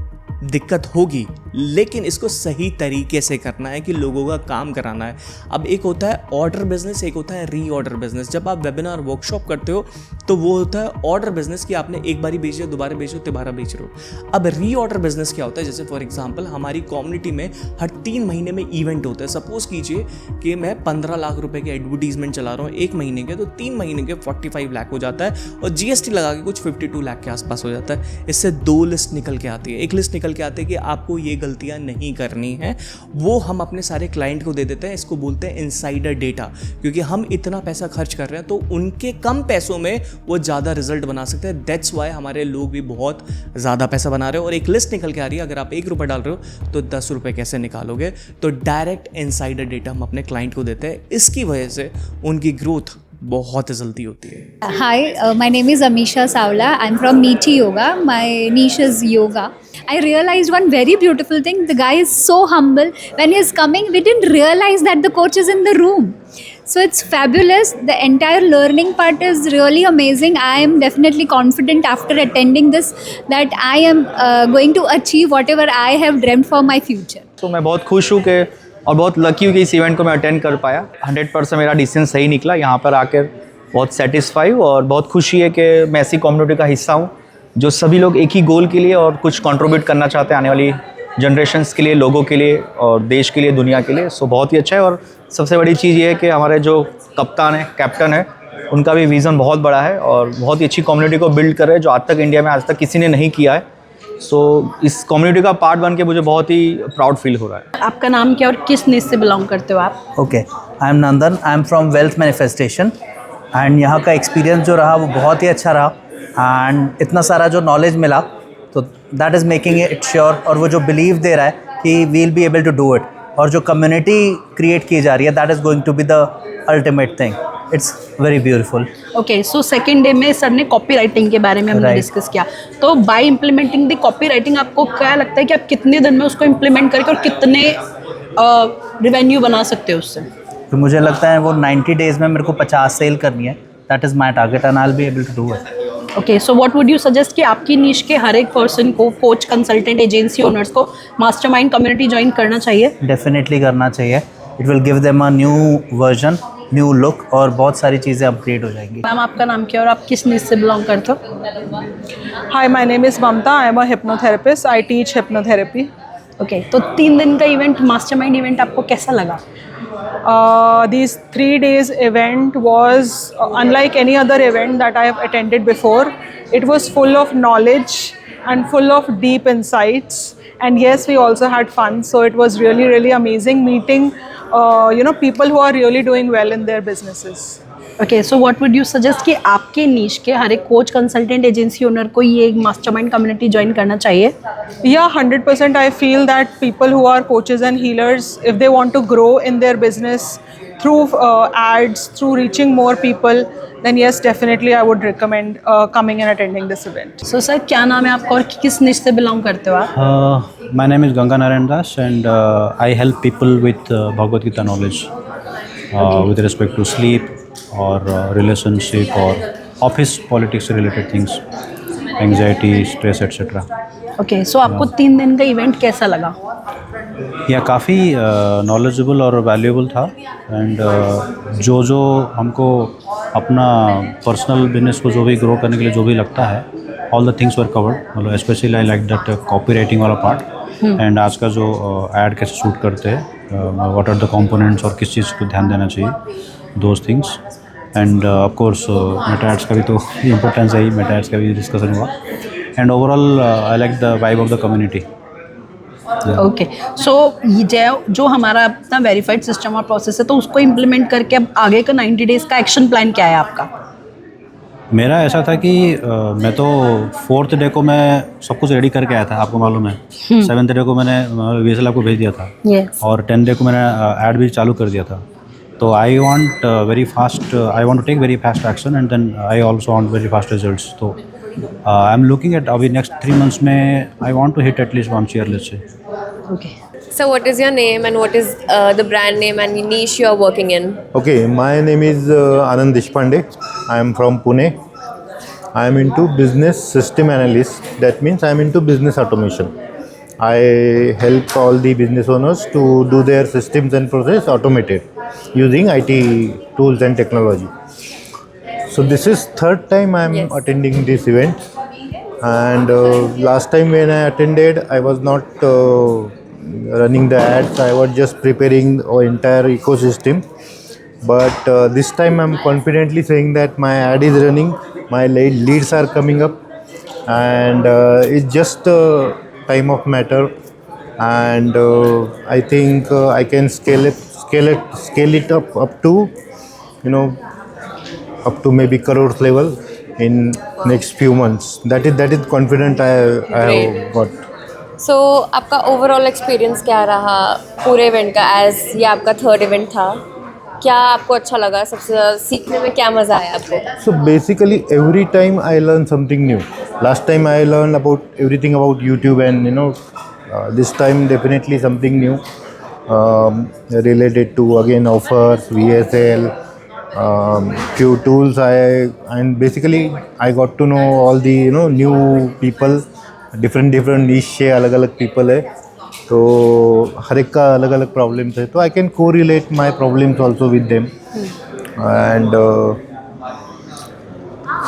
दिक्कत होगी, लेकिन इसको सही तरीके से करना है कि लोगों का काम कराना है। अब एक होता है ऑर्डर बिजनेस, एक होता है री ऑर्डर बिजनेस। जब आप वेबिनार वर्कशॉप करते हो तो वो होता है ऑर्डर बिजनेस कि आपने एक बारी बेच दिया, दोबारा बेच रहे हो, तिबारा बेच रहे हो। अब री ऑर्डर बिजनेस क्या होता है, जैसे फॉर एग्जांपल हमारी कम्युनिटी में हर 3 महीने में इवेंट होता है। सपोज कीजिए कि मैं 15 लाख रुपए के एडवर्टीजमेंट चला रहा हूँ 1 महीने के, तो 3 महीने के 45 लाख हो जाता है और GST लगा के कुछ 52 लाख के आसपास हो जाता है। इससे 2 लिस्ट निकल के आती है। एक लिस्ट निकल के आती है कि आपको ये गलतियां नहीं करनी है, वो हम अपने सारे क्लाइंट को दे देते हैं। इसको बोलते हैं इनसाइडर डेटा, क्योंकि हम इतना पैसा खर्च कर रहे हैं तो उनके कम पैसों में वो ज़्यादा रिजल्ट बना सकते हैं। दैट्स वाई हमारे लोग भी बहुत ज़्यादा पैसा बना रहे हो और एक लिस्ट निकल के आ रही है। अगर आप 1 रुपये डाल रहे हो तो 10 रुपये कैसे निकालोगे? तो डायरेक्ट इनसाइडर डेटा हम अपने क्लाइंट को देते हैं। इसकी वजह से उनकी ग्रोथ बहुत जल्दी होती है। Hi, my name is Amisha Savla. I'm from Meeti Yoga. My niche is yoga. I realized one very beautiful thing. The guy is so humble. When he is coming, we didn't realize that the coach is in the room. So it's fabulous. The entire learning part is really amazing. I am definitely confident after attending this that I am going to achieve whatever I have dreamt for my future. तो मैं बहुत खुश हूँ कि और बहुत lucky हूँ कि इस इवेंट को मैं अटेंड कर पाया। 100% मेरा डिसीजन सही निकला। यहाँ पर आकर बहुत सेटिस्फाई और बहुत खुशी है कि मैं ऐसी कम्युनिटी का हिस्सा हूँ जो सभी लोग एक ही गोल के लिए और कुछ कंट्रीब्यूट करना चाहते हैं आने वाली जनरेशंस के लिए, लोगों के लिए और देश के लिए, दुनिया के लिए। सो बहुत ही अच्छा है और सबसे बड़ी चीज़ ये है कि हमारे जो कप्तान है, कैप्टन है, उनका भी विज़न बहुत बड़ा है और बहुत ही अच्छी कम्युनिटी को बिल्ड कर रहे हैं जो आज तक इंडिया में आज तक किसी ने नहीं किया है। सो इस कम्युनिटी का पार्ट बन के मुझे बहुत ही प्राउड फील हो रहा है। आपका नाम क्या और किस निश से बिलोंग करते हो आप? Okay, I am Nandan, I am from wealth manifestation and यहाँ का एक्सपीरियंस जो रहा वो बहुत ही अच्छा रहा एंड इतना सारा जो नॉलेज मिला तो that is making it sure. और वो जो बिलीव दे रहा है कि we will be able to do it और जो कम्युनिटी क्रिएट की जा रही है that is going to be the ultimate thing. It's very beautiful. Okay, so second day में सर ने कॉपी राइटिंग के बारे में हमने डिस्कस किया। तो by implementing the copy writing आपको क्या लगता है कि आप कितने दिन में उसको इम्प्लीमेंट करके और कितने रिवेन्यू बना सकते हो उससे? तो मुझे लगता है वो 90 डेज़ में मेरे को 50 सेल करनी है। That is my target and I will be able to do it. Okay, so what would you suggest कि आपकी निश के हर एक पर्सन को, कोच, कंसल्टेंट, एजेंसी ओनर्स को मास्टरमाइंड कम्युनिटी ज्वाइन करना चाहिए? डेफिनेटली करना चाहिए। It will give them a new version, new look और बहुत सारी चीज़ें अपग्रेड हो जाएंगी। मैम आपका नाम क्या और आप किस निश से बिलोंग करते हो? Hi, my name is Mamta, I am a hypnotherapist, I teach hypnotherapy. Okay, तो 3 दिन का इवेंट, मास्टरमाइंड इवेंट आपको कैसा लगा? These 3 days event was unlike any other event that I have attended before. It was full of knowledge and full of deep insights, and yes, we also had fun. So it was really, really amazing meeting people who are really doing well in their businesses. Okay, so what would you suggest कि आपके नीश के हर एक coach, consultant, agency owner को ये mastermind community join करना चाहिए? Yeah, 100% I feel that people who are coaches and healers, if they want to grow in their business through ads, through reaching more people, then yes, definitely I would recommend coming and attending this event. So sir, क्या नाम है आपका और किस निश से belong करते हो आप? My name is Ganga Narayan Das and I help people with Bhagavad Gita knowledge with respect to sleep or relationship or office politics related things, anxiety, stress, etc. Okay, so आपको 3 दिन का event कैसा लगा? यह काफ़ी knowledgeable और valuable था and जो हमको अपना पर्सनल बिजनेस को जो भी ग्रो करने के लिए जो भी लगता है all the things were covered. मतलब especially I like that copywriting वाला part. And आज का जो ad कैसे शूट करते हैं, what are the components और किस चीज़ को ध्यान देना चाहिए, those things. And of course meta ads का भी तो importance है ही, meta ads का भी discussion हुआ. And overall I like the vibe of the community. Okay so जो हमारा अपना वेरीफाइड सिस्टम और प्रोसेस है तो उसको इम्प्लीमेंट करके अब आगे का 90 डेज का एक्शन प्लान क्या है आपका? मेरा ऐसा था कि मैं तो 4th डे को मैं सब कुछ रेडी करके आया था, आपको मालूम है. 7th डे को मैंने VSL आपको भेज दिया था. और 10th डे को मैंने ऐड भी चालू कर दिया था. तो I want very fast, I want to take very fast action and then I also want very fast results. तो आई एम लुकिंग एट अभी नेक्स्ट 3 months में I want to hit at least 1 year, let's say. Okay. So what is your name and what is the brand name and niche you are working in? Okay, my name is Anand Deshpande. I am from Pune. I am into business system analyst. That means I am into business automation. I help all the business owners to do their systems and process automated using IT tools and technology. So this is 3rd time I am attending this event. And last time when I attended, I was not running the ads. I was just preparing our entire ecosystem. But this time I'm confidently saying that my ad is running, my leads are coming up, and it's just a time of matter. And I think I can scale it up to, up to maybe crores level in next few months. That is confident I have got. So आपका overall experience क्या रहा पूरे event का, as ये आपका 3rd event था? क्या आपको अच्छा लगा, सबसे ज़्यादा सीखने में क्या मज़ा आया आपको? So basically every time I learn something new. Last time I learned about everything about YouTube, and this time definitely something new related to again offers, VSL, few tools. And basically I got to know all the new people, different niche है, अलग अलग people है, तो हर एक का अलग अलग problems है, तो I can correlate my problems also with them. And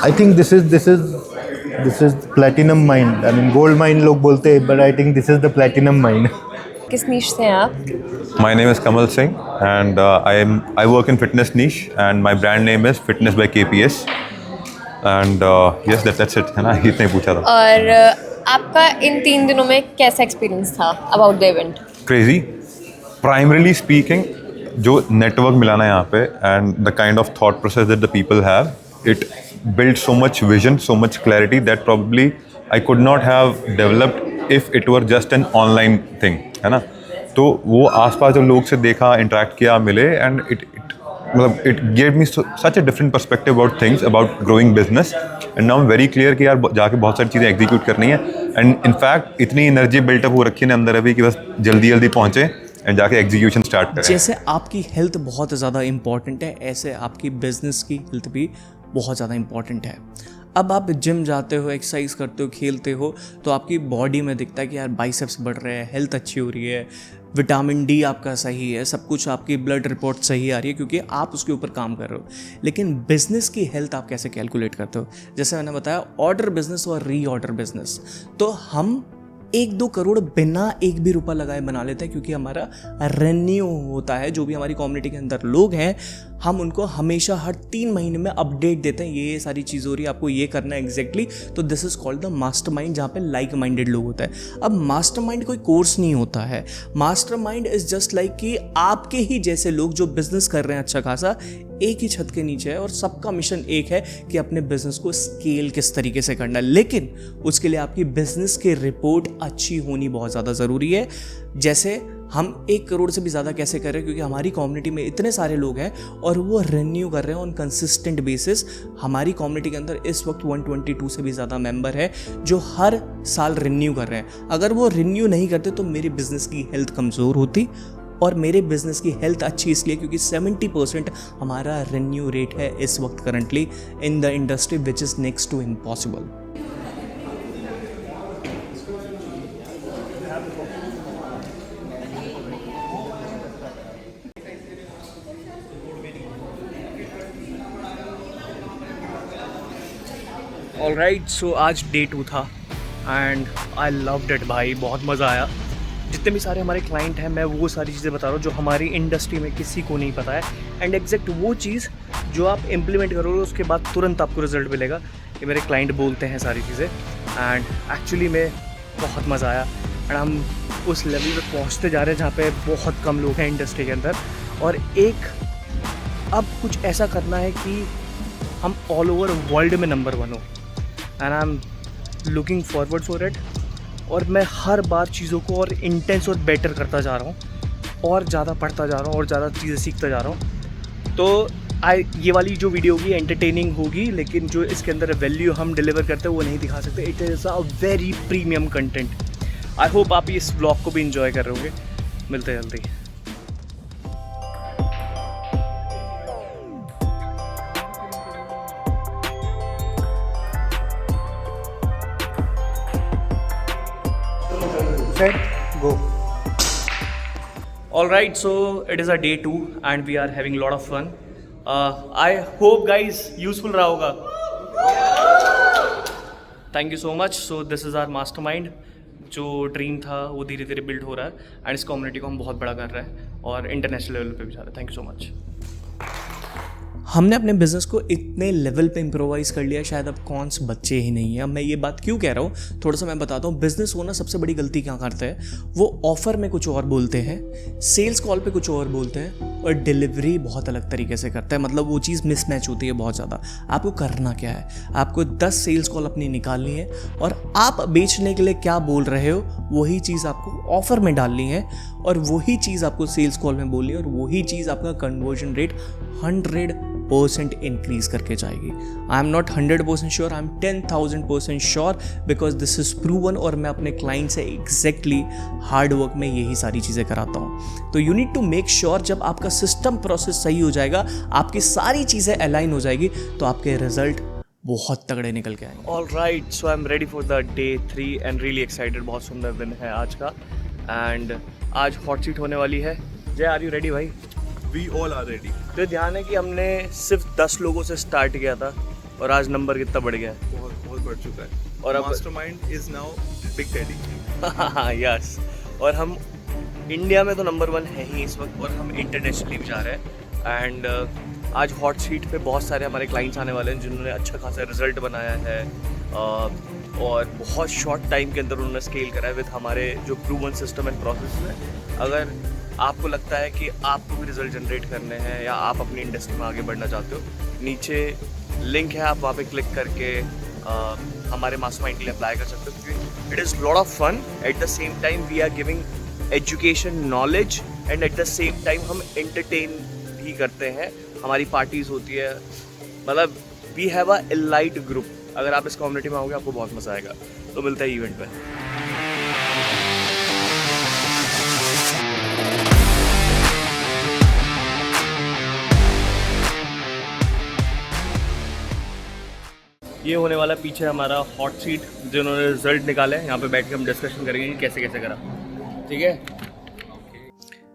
I think this is platinum mine. I mean gold mine लोग बोलते हैं, but I think this is the platinum mine. किस niche से हैं आप? My name is Kamal Singh and I work in fitness niche and my brand name is Fitness by KPS. And yes, that's it, है ना, इतना ही पूछा था. और आपका इन 3 दिनों में कैसा एक्सपीरियंस था about the event? Crazy. Primarily speaking, जो नेटवर्क मिला ना यहाँ पे and the kind of thought process that the people have, it built so much vision, so much clarity that probably I could not have developed if it were just an online thing, है ना. तो वो आसपास जो लोग से देखा, interact किया, मिले, and it gave me such a different perspective about things, about growing business. And now I'm very clear कि यार जाके बहुत सारी चीज़ें एग्जीक्यूट करनी है. एंड इनफैक्ट इतनी एनर्जी बिल्टअप हो रखी है अंदर अभी कि बस जल्दी पहुँचे एंड जाके एग्जीक्यूशन स्टार्ट करें. जैसे आपकी हेल्थ बहुत ज़्यादा इंपॉर्टेंट है, ऐसे आपकी बिजनेस की हेल्थ भी बहुत ज़्यादा इंपॉर्टेंट है. अब आप जिम जाते हो, एक्सरसाइज करते हो, खेलते हो, तो आपकी बॉडी में दिखता है कि यार बाइसेप्स बढ़ रहे हैं, हेल्थ अच्छी हो रही है, विटामिन डी आपका सही है, सब कुछ आपकी ब्लड रिपोर्ट सही आ रही है क्योंकि आप उसके ऊपर काम कर रहे हो. लेकिन बिजनेस की हेल्थ आप कैसे कैलकुलेट करते हो? जैसे मैंने बताया, ऑर्डर बिजनेस और री ऑर्डर बिजनेस, तो हम 1-2 करोड़ बिना एक भी रुपया लगाए बना लेते हैं क्योंकि हमारा रेन्यू होता है. जो भी हमारी कम्युनिटी के अंदर लोग हैं, हम उनको हमेशा हर 3 महीने में अपडेट देते हैं, ये सारी चीज़ हो रही है, आपको ये करना है एग्जैक्टली. तो this is called the mastermind, जहाँ पे लाइक माइंडेड लोग होता है. अब मास्टरमाइंड कोई कोर्स नहीं होता है. मास्टरमाइंड इज़ जस्ट लाइक कि आपके ही जैसे लोग जो बिजनेस कर रहे हैं अच्छा खासा, एक ही छत के नीचे है और सबका मिशन एक है कि अपने बिजनेस को स्केल किस तरीके से करना है. लेकिन उसके लिए आपकी बिजनेस की रिपोर्ट अच्छी होनी बहुत ज़्यादा ज़रूरी है. जैसे हम 1 करोड़ से भी ज़्यादा कैसे कर रहे हैं क्योंकि हमारी कम्युनिटी में इतने सारे लोग हैं और वो रिन्यू कर रहे हैं ऑन कंसिस्टेंट बेसिस. हमारी कम्युनिटी के अंदर इस वक्त 122 से भी ज़्यादा मेंबर है जो हर साल रिन्यू कर रहे हैं. अगर वो रिन्यू नहीं करते तो मेरी बिजनेस की हेल्थ कमज़ोर होती, और मेरे बिजनेस की हेल्थ अच्छी इसलिए क्योंकि 70% हमारा रिन्यू रेट है इस वक्त currently in the industry, which is next to impossible. Alright, so आज डे 2 था एंड आई लव्ड इट भाई, बहुत मज़ा आया। जितने भी सारे हमारे क्लाइंट हैं मैं वो सारी चीज़ें बता रहा हूँ जो हमारी इंडस्ट्री में किसी को नहीं पता है, एंड एग्जैक्ट वो चीज़ जो आप इम्प्लीमेंट करोगे उसके बाद तुरंत आपको रिजल्ट मिलेगा। ये मेरे क्लाइंट बोलते हैं सारी चीज़ें, एंड एक्चुअली में बहुत मज़ा आया। एंड हम उस लेवल पे पहुँचते जा रहे हैं जहाँ पे बहुत कम लोग हैं इंडस्ट्री के अंदर, और अब कुछ ऐसा करना है कि हम ऑल ओवर वर्ल्ड में नंबर 1 हो, and I am looking forward for it. और मैं हर बार चीज़ों को और इंटेंस और बेटर करता जा रहा हूँ, और ज़्यादा पढ़ता जा रहा हूँ, और ज़्यादा चीज़ें सीखता जा रहा हूँ। तो ये वाली जो वीडियो होगी एंटरटेनिंग होगी, लेकिन जो इसके अंदर वैल्यू हम डिलीवर करते हैं वो नहीं दिखा सकते। It is a very premium content. I hope आप इस व्लॉग को भी इंजॉय कर रहे होंगे। मिलते हैं जल्दी। Go. Alright, so it is a day 2 and we are having a lot of fun. I hope guys useful रहा होगा. Thank you so much. So this is our mastermind. जो ड्रीम था वो धीरे धीरे बिल्ड हो रहा है, एंड इस कम्युनिटी को हम बहुत बड़ा कर रहे हैं और इंटरनेशनल लेवल पे भी जा रहे हैं। Thank you so much. हमने अपने बिज़नेस को इतने लेवल पे इम्प्रोवाइज़ कर लिया, शायद अब कौन से बच्चे ही नहीं हैं। अब मैं ये बात क्यों कह रहा हूँ थोड़ा सा मैं बताता हूँ। बिज़नेस ओनर सबसे बड़ी गलती क्या करते हैं, वो ऑफ़र में कुछ और बोलते हैं, सेल्स कॉल पे कुछ और बोलते हैं, और डिलीवरी बहुत अलग तरीके से करते हैं। मतलब वो चीज़ मिसमैच होती है बहुत ज़्यादा। आपको करना क्या है, आपको 10 सेल्स कॉल अपनी निकालनी है, और आप बेचने के लिए क्या बोल रहे हो वही चीज़ आपको ऑफ़र में डालनी है, और वही चीज़ आपको सेल्स कॉल में बोलनी है, और वही चीज़ आपका कन्वर्जन रेट 100% इंक्रीज करके जाएगी। I am not 100% sure, I am 10,000% sure, because this is proven, और मैं अपने क्लाइंट से एग्जैक्टली हार्ड वर्क में यही सारी चीज़ें कराता हूँ। तो you need to make sure जब आपका सिस्टम प्रोसेस सही हो जाएगा, आपकी सारी चीज़ें अलाइन हो जाएगी, तो आपके रिजल्ट बहुत तगड़े निकल के आएंगे। Alright, so I am ready for the day 3 and really excited. बहुत सुंदर दिन है आज का, एंड आज हॉट सीट होने वाली है। जय, आर यू रेडी भाई? We all are ready. तो ध्यान है कि हमने सिर्फ 10 लोगों से स्टार्ट किया था, और आज नंबर कितना बढ़ गया है? बहुत बढ़ चुका है। और अब mastermind is now big daddy. Yes, और हम इंडिया में तो नंबर 1 है ही इस वक्त, और हम इंटरनेशनली भी जा रहे हैं। एंड आज हॉट सीट पे बहुत सारे हमारे क्लाइंट्स आने वाले हैं जिन्होंने अच्छा खासा रिजल्ट बनाया है, और बहुत शॉर्ट टाइम के अंदर उन्होंने स्केल करा है विद हमारे जो प्रूवन सिस्टम एंड प्रोसेस है। अगर आपको लगता है कि आपको भी रिजल्ट जनरेट करने हैं, या आप अपनी इंडस्ट्री में आगे बढ़ना चाहते हो, नीचे लिंक है, आप वहाँ पे क्लिक करके हमारे मास्टरमाइंड के लिए अप्लाई कर सकते हो, क्योंकि it is lot of fun. At the same time we are giving education, knowledge, and at the same time हम एंटरटेन भी करते हैं। हमारी पार्टीज़ होती है, मतलब we have a elite group. अगर आप इस कम्युनिटी में आओगे आपको बहुत मज़ा आएगा। तो मिलता है इवेंट में। ये होने वाला पीछे हमारा हॉट सीट, जिन्होंने रिजल्ट निकाले हैं। यहाँ पे बैठ के हम डिस्कशन करेंगे कि कैसे कैसे करा। ठीक है,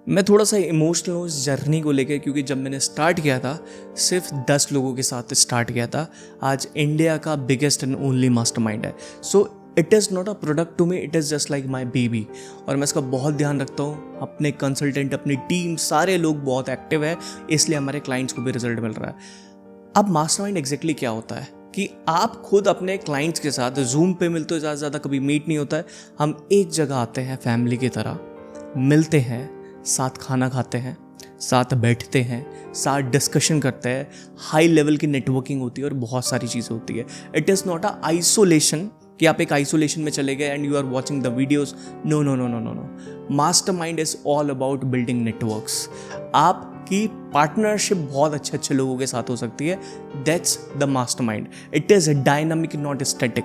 मैं थोड़ा सा इमोशनल हूँ इस जर्नी को लेकर, क्योंकि जब मैंने स्टार्ट किया था सिर्फ 10 लोगों के साथ स्टार्ट किया था। आज इंडिया का बिगेस्ट एंड ओनली मास्टरमाइंड है। So it is not a product to me, it is just like my baby. और मैं इसका बहुत ध्यान रखता हूँ। अपने कंसल्टेंट, अपनी टीम, सारे लोग बहुत एक्टिव है, इसलिए हमारे क्लाइंट्स को भी रिजल्ट मिल रहा है। अब मास्टरमाइंड एग्जैक्टली क्या होता है कि आप खुद अपने क्लाइंट्स के साथ जूम पे मिलते हो, ज़्यादा से ज़्यादा कभी मीट नहीं होता है। हम एक जगह आते हैं, फैमिली की तरह मिलते हैं, साथ खाना खाते हैं, साथ बैठते हैं, साथ डिस्कशन करते हैं, हाई लेवल की नेटवर्किंग होती है, और बहुत सारी चीज़ें होती है। It is not a isolation कि आप एक आइसोलेशन में चले गए and you are watching the videos. No no no no no no, mastermind is all about building networks. आपकी पार्टनरशिप बहुत अच्छे अच्छे लोगों के साथ हो सकती है। That's the mastermind. It is dynamic, not static.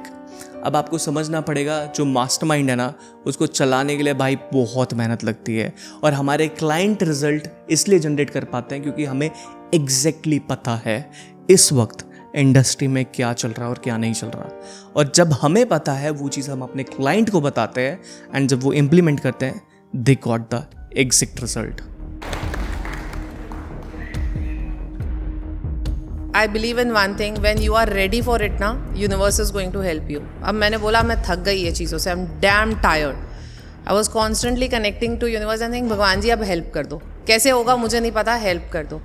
अब आपको समझना पड़ेगा, जो मास्टरमाइंड है ना, उसको चलाने के लिए भाई बहुत मेहनत लगती है, और हमारे क्लाइंट रिजल्ट इसलिए जनरेट कर पाते हैं क्योंकि हमें एग्जैक्टली पता है इस वक्त इंडस्ट्री में क्या चल रहा है और क्या नहीं चल रहा। और जब हमें पता है वो चीज़ हम अपने क्लाइंट को बताते हैं, एंड जब वो इम्प्लीमेंट करते हैं, they got the exact result. I believe in one thing, when you are ready for it ना, universe is going to help you. अब मैंने बोला मैं थक गई ये चीज़ों से, I am damn tired. I was constantly connecting to universe and think भगवान जी अब हेल्प कर दो, कैसे होगा मुझे नहीं पता, हेल्प कर दो.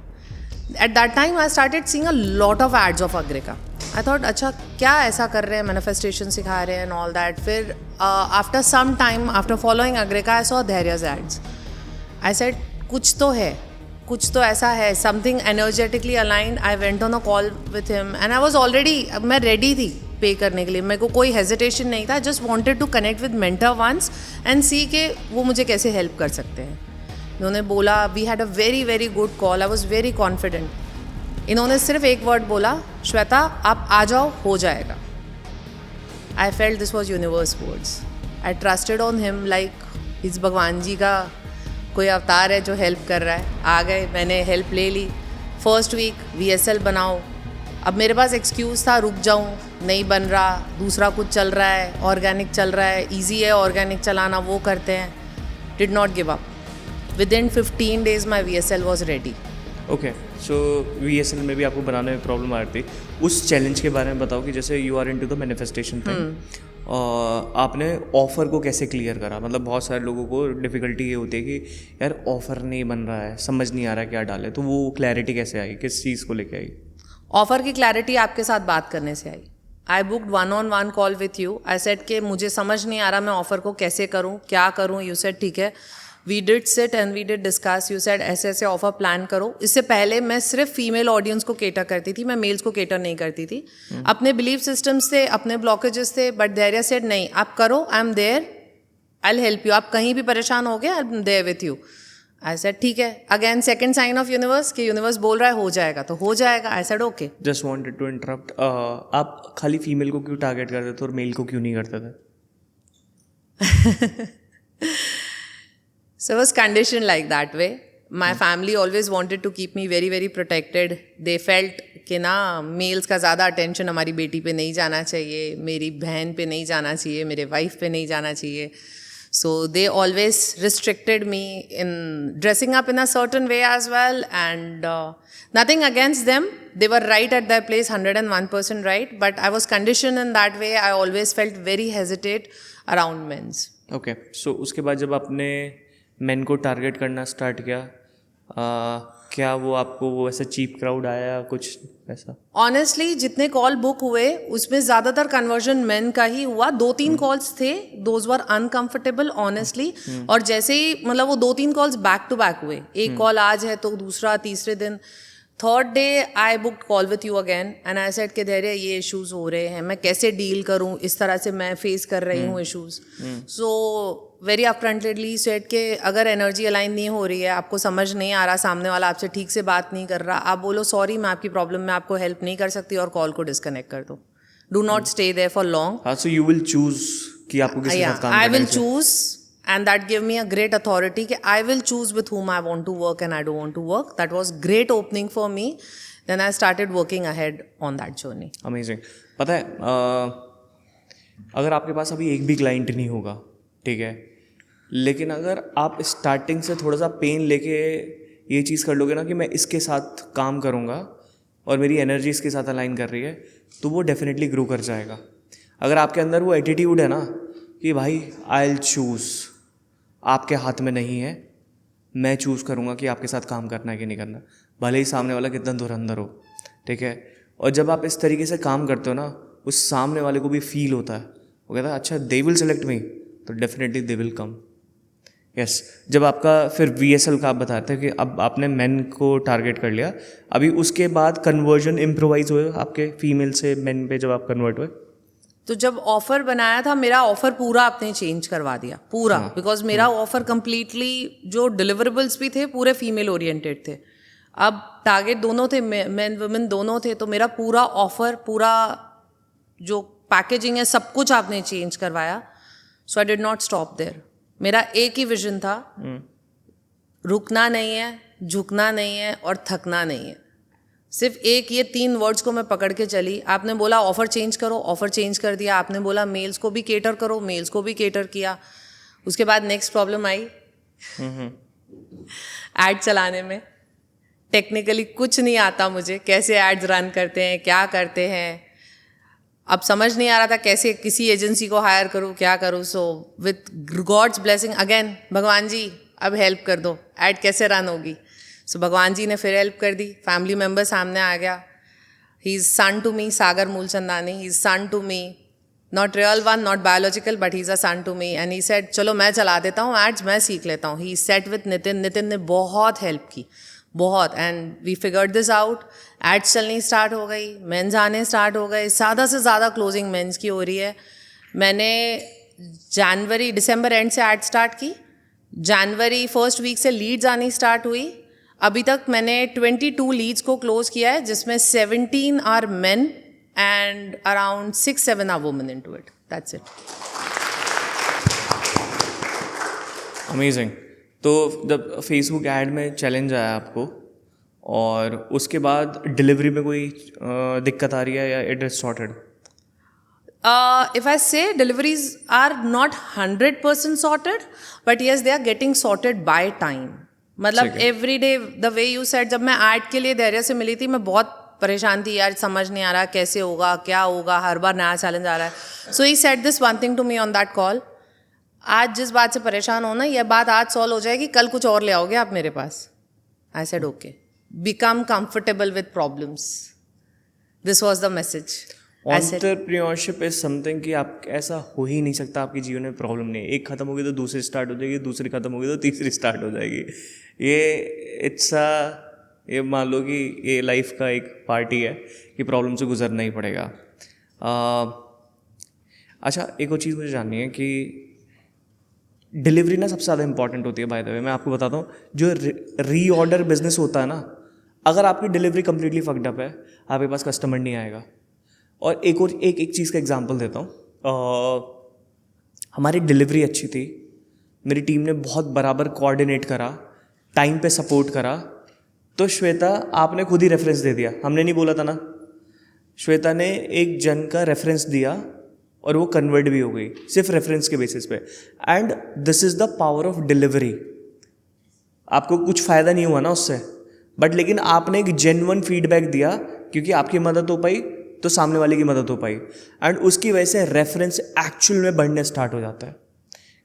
At that time I started seeing a lot of ads of Agrika. I thought अच्छा क्या ऐसा कर रहे हैं, मैनिफेस्टेशन सिखा रहे हैं एंड ऑल दैट. फिर after some time after following Agrika I saw Dhairya's ads. I said कुछ तो है, कुछ तो ऐसा है, something energetically aligned. I went on a call with him and I was already, मैं रेडी थी पे करने के लिए, मेरे को कोई हेजिटेशन नहीं था. Just wanted to connect with mentor once and see के वो मुझे कैसे हेल्प कर सकते हैं. इन्होंने बोला, we had a very very good call. I was very confident. इन्होंने सिर्फ एक वर्ड बोला, श्वेता आप आ जाओ, हो जाएगा. I felt this was universe words. I trusted on him like इस भगवान जी का कोई अवतार है जो हेल्प कर रहा है. आ गए, मैंने हेल्प ले ली. फर्स्ट वीक VSL बनाओ. अब मेरे पास एक्सक्यूज़ था, रुक जाऊँ, नहीं बन रहा, दूसरा कुछ चल रहा है, ऑर्गेनिक चल रहा है, ईजी है ऑर्गेनिक चलाना, वो करते हैं. Did not give up. Within 15 days my VSL was ready. Okay, so VSL में भी आपको बनाने में प्रॉब्लम आ रही थी. उस चैलेंज के बारे में बताओ कि जैसे you are into the manifestation thing, आपने ऑफ़र को कैसे क्लियर करा. मतलब बहुत सारे लोगों को डिफ़िकल्टी ये होती है कि यार ऑफ़र नहीं बन रहा है, समझ नहीं आ रहा क्या डाले. तो वो क्लैरिटी कैसे आई, किस चीज़ को लेके आई? ऑफ़र की क्लैरिटी आपके साथ बात करने से आई. I booked 1-on-1 call with you. I said कि मुझे समझ नहीं आ रहा मैं ऑफ़र को कैसे करूँ, क्या करूँ. यू सेड ठीक है. We did sit and we did discuss. You said ऐसे ऐसे ऑफर प्लान करो. इससे पहले मैं सिर्फ फीमेल ऑडियंस को केटर करती थी, मैं मेल्स को केटर नहीं करती थी. अपने बिलीफ सिस्टम्स थे, अपने ब्लॉकेजेस थे, बट धैर्य सेड नहीं, आप करो, I am there, I will help you. आप कहीं भी परेशान हो गए, I am there with you. I said ठीक है. Again second sign of universe कि यूनिवर्स बोल रहा है हो जाएगा तो हो जाएगा. I said okay. Just wanted to interrupt, आप खाली फीमेल को क्यों टारगेट करते थे और मेल को क्यों नहीं करते थे? So I was conditioned like that way. My family always wanted to keep me very very protected. They felt कि ना मेल्स का ज़्यादा अटेंशन हमारी बेटी पे नहीं जाना चाहिए, मेरी बहन पे नहीं जाना चाहिए, मेरे वाइफ पे नहीं जाना चाहिए. So they always restricted me in dressing up in a certain way as well, and nothing against them. They were right at their place, 101% right. But I was conditioned in that way. I always felt very hesitate around men's. Okay, so उसके बाद जब आपने main को target करना start किया, क्या वो आपको वो ऐसा चीप क्राउड आया कुछ ऐसा? ऑनेस्टली जितने कॉल बुक हुए उसमें ज़्यादातर कन्वर्जन मेन का ही हुआ. 2-3 कॉल्स थे, दोज वर अनकम्फर्टेबल ऑनेस्टली. और जैसे ही मतलब वो 2-3 कॉल्स बैक टू बैक हुए, एक कॉल आज है तो दूसरा तीसरे दिन. Third day I book call with you again and I said के धैर्य ये इश्यूज हो रहे हैं, मैं कैसे डील करूं, इस तरह से मैं फेस कर रही हूँ इश्यूज. सो वेरी अपफ्रंटेडली सेड के अगर एनर्जी अलाइन नहीं हो रही है, आपको समझ नहीं आ रहा, सामने वाला आपसे ठीक से बात नहीं कर रहा, आप बोलो सॉरी मैं आपकी प्रॉब्लम में आपको हेल्प नहीं कर सकती और कॉल को डिस्कनेक्ट कर दो. Do not stay there for long. हाँ, सो यू विल चूज कि आपको किसके साथ काम करना है. I will choose and that gave me a great authority कि I will choose with whom I want to work and I don't want to work. That was great opening for me. Then I started working ahead on that journey. Amazing. पता है अगर आपके पास अभी एक भी client नहीं होगा, ठीक है, लेकिन अगर आप स्टार्टिंग से थोड़ा सा पेन लेके ये चीज़ कर लोगे ना कि मैं इसके साथ काम करूँगा और मेरी एनर्जी इसके साथ अलाइन कर रही है, तो वो डेफिनेटली ग्रो कर जाएगा. अगर आपके अंदर वो एटीट्यूड है ना कि भाई आई विल चूज़, आपके हाथ में नहीं है, मैं चूज़ करूँगा कि आपके साथ काम करना है कि नहीं करना, भले ही सामने वाला कितना धुरंधर हो, ठीक है. और जब आप इस तरीके से काम करते हो ना, उस सामने वाले को भी फील होता है, वो कहता है अच्छा दे विल सेलेक्ट मी, तो definitely they will come. Yes. जब आपका फिर VSL का आप बता रहे थे कि अब आपने मेन को टारगेट कर लिया, अभी उसके बाद कन्वर्जन इम्प्रोवाइज हुए आपके फीमेल से मेन पे जब आप कन्वर्ट हुए? तो जब ऑफर बनाया था, मेरा ऑफर पूरा आपने चेंज करवा दिया पूरा, बिकॉज मेरा ऑफर कम्प्लीटली जो डिलीवरेबल्स भी थे पूरे फीमेल ओरिएंटेड थे. अब टारगेट दोनों थे, मेन वुमेन दोनों थे, तो मेरा पूरा ऑफर, पूरा जो पैकेजिंग है, सब कुछ आपने चेंज करवाया. So I did not stop there. मेरा एक ही विजन था, रुकना नहीं है, झुकना नहीं है और थकना नहीं है. सिर्फ एक ये 3 वर्ड्स को मैं पकड़ के चली. आपने बोला ऑफ़र चेंज करो, ऑफ़र चेंज कर दिया. आपने बोला मेल्स को भी केटर करो, मेल्स को भी केटर किया. उसके बाद नेक्स्ट प्रॉब्लम आई ऐड चलाने में. टेक्निकली कुछ नहीं आता मुझे, कैसे एड्स रन करते हैं, क्या करते हैं, अब समझ नहीं आ रहा था कैसे किसी एजेंसी को हायर करूँ, क्या करूँ. So with god's blessing again, भगवान जी अब हेल्प कर दो, एड कैसे रन होगी. सो भगवान जी ने फिर हेल्प कर दी, फैमिली मेम्बर सामने आ गया. He is son to me, Sagar Moolchandani, he is son to me, not real one, not biological, but he is a son to me. And he said चलो मैं चला देता हूँ एड्स, मैं सीख लेता हूँ. He sat with Nitin, Nitin ने बहुत हेल्प की, बहुत. And we figured this out. Ads चलनी स्टार्ट हो गई, मेंस आने स्टार्ट हो गए, ज़्यादा से ज़्यादा क्लोजिंग मेंस की हो रही है. मैंने दिसंबर एंड से एड स्टार्ट की, जनवरी फर्स्ट वीक से लीड्स आनी स्टार्ट हुई. अभी तक मैंने 22 लीड्स को क्लोज किया है, जिसमें 17 are men and around 6-7 are women into it. That's it. Amazing. तो जब फेसबुक ऐड में चैलेंज आया आपको और उसके बाद डिलीवरी में कोई दिक्कत आ रही है या it is sorted? If I say deliveries are not 100% sorted, but yes, they are getting sorted by time. मतलब every day the way you said, जब मैं ऐड के लिए धैर्य से मिली थी मैं बहुत परेशान थी यार, समझ नहीं आ रहा कैसे होगा, क्या होगा, हर बार नया चैलेंज आ रहा है. So he said this one thing to me on that call, आज जिस बात से परेशान हो ना, यह बात आज सॉल्व हो जाएगी, कल कुछ और ले आओगे आप मेरे पास. I said okay, become comfortable with problems. This was the message. Entrepreneurship is something कि आप ऐसा हो ही नहीं सकता आपके जीवन में प्रॉब्लम नहीं. एक खत्म होगी तो दूसरी स्टार्ट हो जाएगी, दूसरी खत्म होगी तो तीसरी स्टार्ट हो जाएगी. ये मान लो कि ये लाइफ का एक पार्ट ही है कि प्रॉब्लम से गुजरना ही पड़ेगा. अच्छा, एक और चीज़ मुझे जाननी है कि डिलीवरी ना सबसे ज़्यादा इंपॉर्टेंट होती है. बाय द वे मैं आपको बताता हूँ, जो री ऑर्डर बिजनेस होता है ना, अगर आपकी डिलीवरी कंप्लीटली फक्ड अप है, आपके पास कस्टमर नहीं आएगा. और एक चीज़ का एग्जांपल देता हूँ. हमारी डिलीवरी अच्छी थी, मेरी टीम ने बहुत बराबर कोऑर्डिनेट करा, टाइम पे सपोर्ट करा. तो श्वेता, आपने खुद ही रेफरेंस दे दिया, हमने नहीं बोला था ना. श्वेता ने एक जन का रेफरेंस दिया और वो कन्वर्ट भी हो गई सिर्फ रेफरेंस के बेसिस पे. And this is the power of delivery. आपको कुछ फ़ायदा नहीं हुआ ना उससे, बट लेकिन आपने एक जेन्युइन फीडबैक दिया, क्योंकि आपकी मदद हो पाई तो सामने वाले की मदद हो पाई. एंड उसकी वजह से रेफरेंस एक्चुअल में बढ़ने स्टार्ट हो जाता है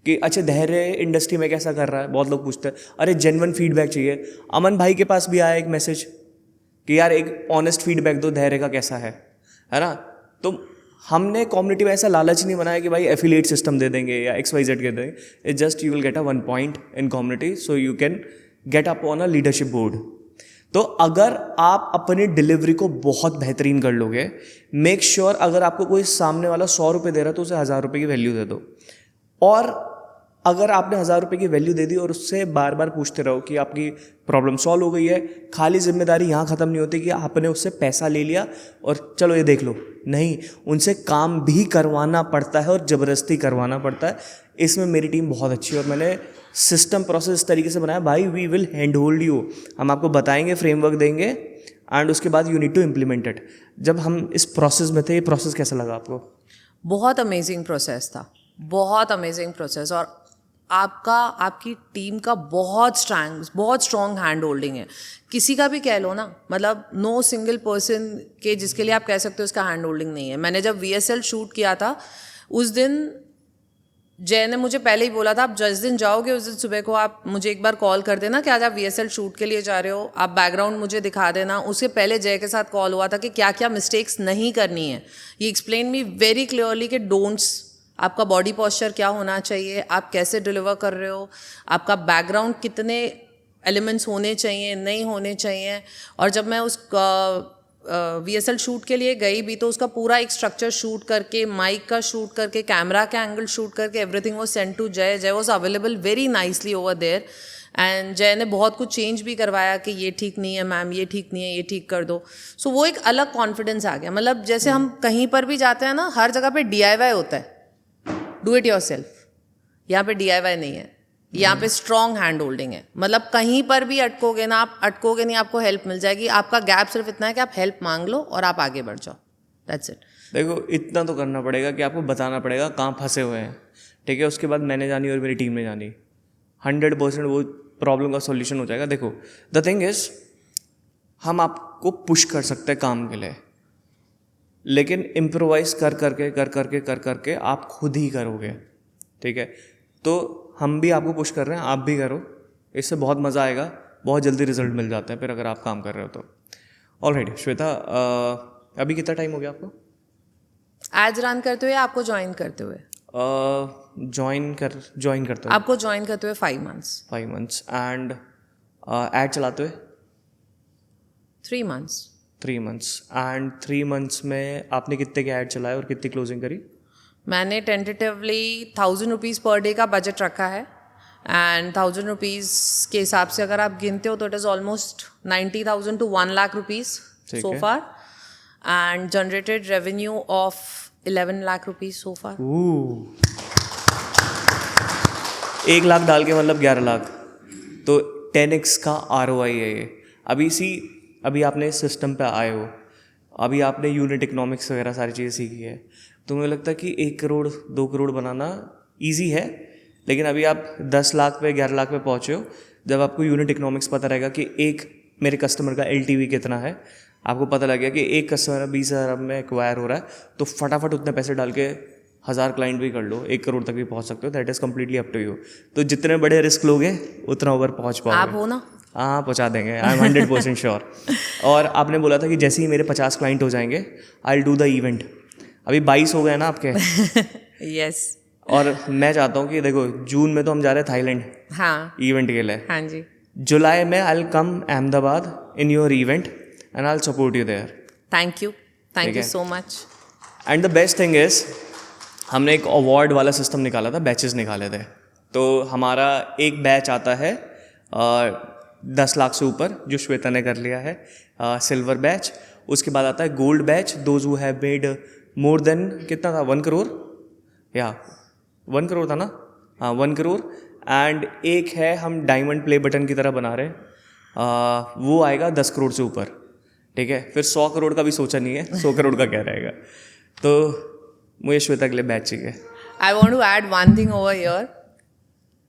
कि अच्छा धैर्य इंडस्ट्री में कैसा कर रहा है. बहुत लोग पूछते हैं, अरे जेन्युइन फीडबैक चाहिए. अमन भाई के पास भी आया एक मैसेज कि यार एक ऑनेस्ट फीडबैक दो, धैर्य का कैसा है ना. तो हमने कम्युनिटी में ऐसा लालच नहीं बनाया कि भाई एफिलिएट सिस्टम दे देंगे या XYZ के देंगे. It's just you will get a 1 point in community, so you can get up on a leadership board. तो अगर आप अपनी डिलीवरी को बहुत बेहतरीन कर लोगे, मेक श्योर अगर आपको कोई सामने वाला 100 रुपये दे रहा है तो उसे 1000 रुपये की वैल्यू दे दो. और अगर आपने 1000 रुपये की वैल्यू दे दी और उससे बार बार पूछते रहो कि आपकी प्रॉब्लम सॉल्व हो गई है, खाली जिम्मेदारी यहाँ ख़त्म नहीं होती कि आपने उससे पैसा ले लिया और चलो ये देख लो. नहीं, उनसे काम भी करवाना पड़ता है और ज़बरदस्ती करवाना पड़ता है. इसमें मेरी टीम बहुत अच्छी है और मैंने सिस्टम प्रोसेस इस तरीके से बनाया, भाई we will hand hold you. हम आपको बताएंगे, फ्रेमवर्क देंगे एंड उसके बाद you need to implement it. जब हम इस प्रोसेस में थे, ये प्रोसेस कैसा लगा आपको? बहुत अमेजिंग प्रोसेस था, बहुत अमेजिंग प्रोसेस. और आपकी टीम का बहुत स्ट्रॉन्ग हैंड होल्डिंग है. किसी का भी कह लो ना, मतलब नो सिंगल पर्सन के जिसके लिए आप कह सकते हो उसका हैंड होल्डिंग नहीं है. मैंने जब VSL शूट किया था उस दिन जय ने मुझे पहले ही बोला था, आप जिस दिन जाओगे उस दिन सुबह को आप मुझे एक बार कॉल कर देना कि आज आप VSL शूट के लिए जा रहे हो, आप बैकग्राउंड मुझे दिखा देना. उसके पहले जय के साथ कॉल हुआ था कि क्या क्या मिस्टेक्स नहीं करनी है. ही एक्सप्लेन मी वेरी क्लियरली कि डोंट्स, आपका बॉडी पोस्चर क्या होना चाहिए, आप कैसे डिलीवर कर रहे हो, आपका बैकग्राउंड कितने एलिमेंट्स होने चाहिए, नहीं होने चाहिए. और जब मैं उस VSL शूट के लिए गई भी तो उसका पूरा एक स्ट्रक्चर शूट करके, माइक का शूट करके, कैमरा का एंगल शूट करके, everything was sent to Jay. Jay was available very nicely over there and Jay ने बहुत कुछ चेंज भी करवाया कि ये ठीक नहीं है मैम, ये ठीक नहीं है, ये ठीक कर दो. सो वो एक अलग कॉन्फिडेंस आ गया. मतलब जैसे हम कहीं पर भी जाते हैं ना, हर जगह पे DIY होता है, डू इट योर सेल्फ. यहाँ पे DIY नहीं है, यहाँ पे स्ट्रॉन्ग हैंड होल्डिंग है. मतलब कहीं पर भी अटकोगे ना, आप अटकोगे नहीं, आपको हेल्प मिल जाएगी. आपका गैप सिर्फ इतना है कि आप हेल्प मांग लो और आप आगे बढ़ जाओ. That's it. देखो, इतना तो करना पड़ेगा कि आपको बताना पड़ेगा कहाँ फंसे हुए हैं, ठीक है. उसके बाद मैंने जानी और मेरी टीम ने जानी, 100% वो प्रॉब्लम का सॉल्यूशन हो जाएगा. देखो, द थिंग इज हम आपको पुश कर सकते हैं काम के लिए, लेकिन इम्प्रोवाइज़ कर करके आप खुद ही करोगे, ठीक है। तो हम भी आपको पुश कर रहे हैं, आप भी करो, इससे बहुत मज़ा आएगा, बहुत जल्दी रिजल्ट मिल जाता है फिर अगर आप काम कर रहे हो तो। ऑलराइट श्वेता, अभी कितना टाइम हो गया आपको एज रन करते हुए, आपको ज्वाइन करते हुए? ज्वाइन करते हुए आपको ज्वाइन करते हुए 5 months। 5 months एंड ऐड चलाते हुए 3 months। 3 months एंड 3 months में आपने कितने के ऐड चलाए और कितनी क्लोजिंग करी? मैंने टेंटेटिवली 1000 रुपीज़ पर डे का बजट रखा है, एंड 1000 रुपीज़ के हिसाब से अगर आप गिनते हो तो it is almost 90,000 to 1 lakh rupees so far, and generated revenue of 11 lakh rupees so far। 1 lakh डाल के मतलब 11 लाख, तो 10x का ROI है ये। अभी आपने इस सिस्टम पे आए हो, अभी आपने यूनिट इकोनॉमिक्स वगैरह सारी चीज़ें सीखी है, तो मुझे लगता है कि 1 करोड़ 2 करोड़ बनाना ईजी है, लेकिन अभी आप 10 लाख पे 11 लाख पे पहुँचे हो। जब आपको यूनिट इकोनॉमिक्स पता रहेगा कि एक मेरे कस्टमर का LTV कितना है, आपको पता लग गया कि एक कस्टमर 20,000 में एक्वायर हो रहा है, तो फटाफट उतने पैसे डाल के 1000 क्लाइंट भी कर लो, 1 करोड़ तक भी पहुंच सकते हो। That is completely up to you. तो जितने बड़े रिस्क लोगे उतना ऊपर पहुंच पाओगे। आप हो ना? हाँ, पहुंचा देंगे, आई एम 100% श्योर। और आपने बोला था कि जैसे ही मेरे 50 क्लाइंट हो जाएंगे I will do the event. अभी 22 हो गए ना आपके? यस। और मैं चाहता हूँ कि देखो, जून में तो हम जा रहे हैं थाईलैंड, हाँ, इवेंट के लिए। हाँ जी। जुलाई में I will come Ahmedabad in your event and I will support you there. Thank you so much. And the best thing is, हमने एक अवार्ड वाला सिस्टम निकाला था, बैचेस निकाले थे। तो हमारा एक बैच आता है 10 लाख से ऊपर, जो श्वेता ने कर लिया है, सिल्वर बैच। उसके बाद आता है gold batch, those who have made more than, कितना था, 1 करोड़ या 1 करोड़ था ना? हाँ, 1 करोड़। एंड एक है हम डायमंड प्ले बटन की तरह बना रहे हैं, वो आएगा 10 करोड़ से ऊपर, ठीक है। फिर 100 करोड़ का भी सोचा नहीं है, 100 करोड़ का क्या रहेगा। तो मुझे श्वेता के लिए बैच चाहिए। I want to add one thing over here.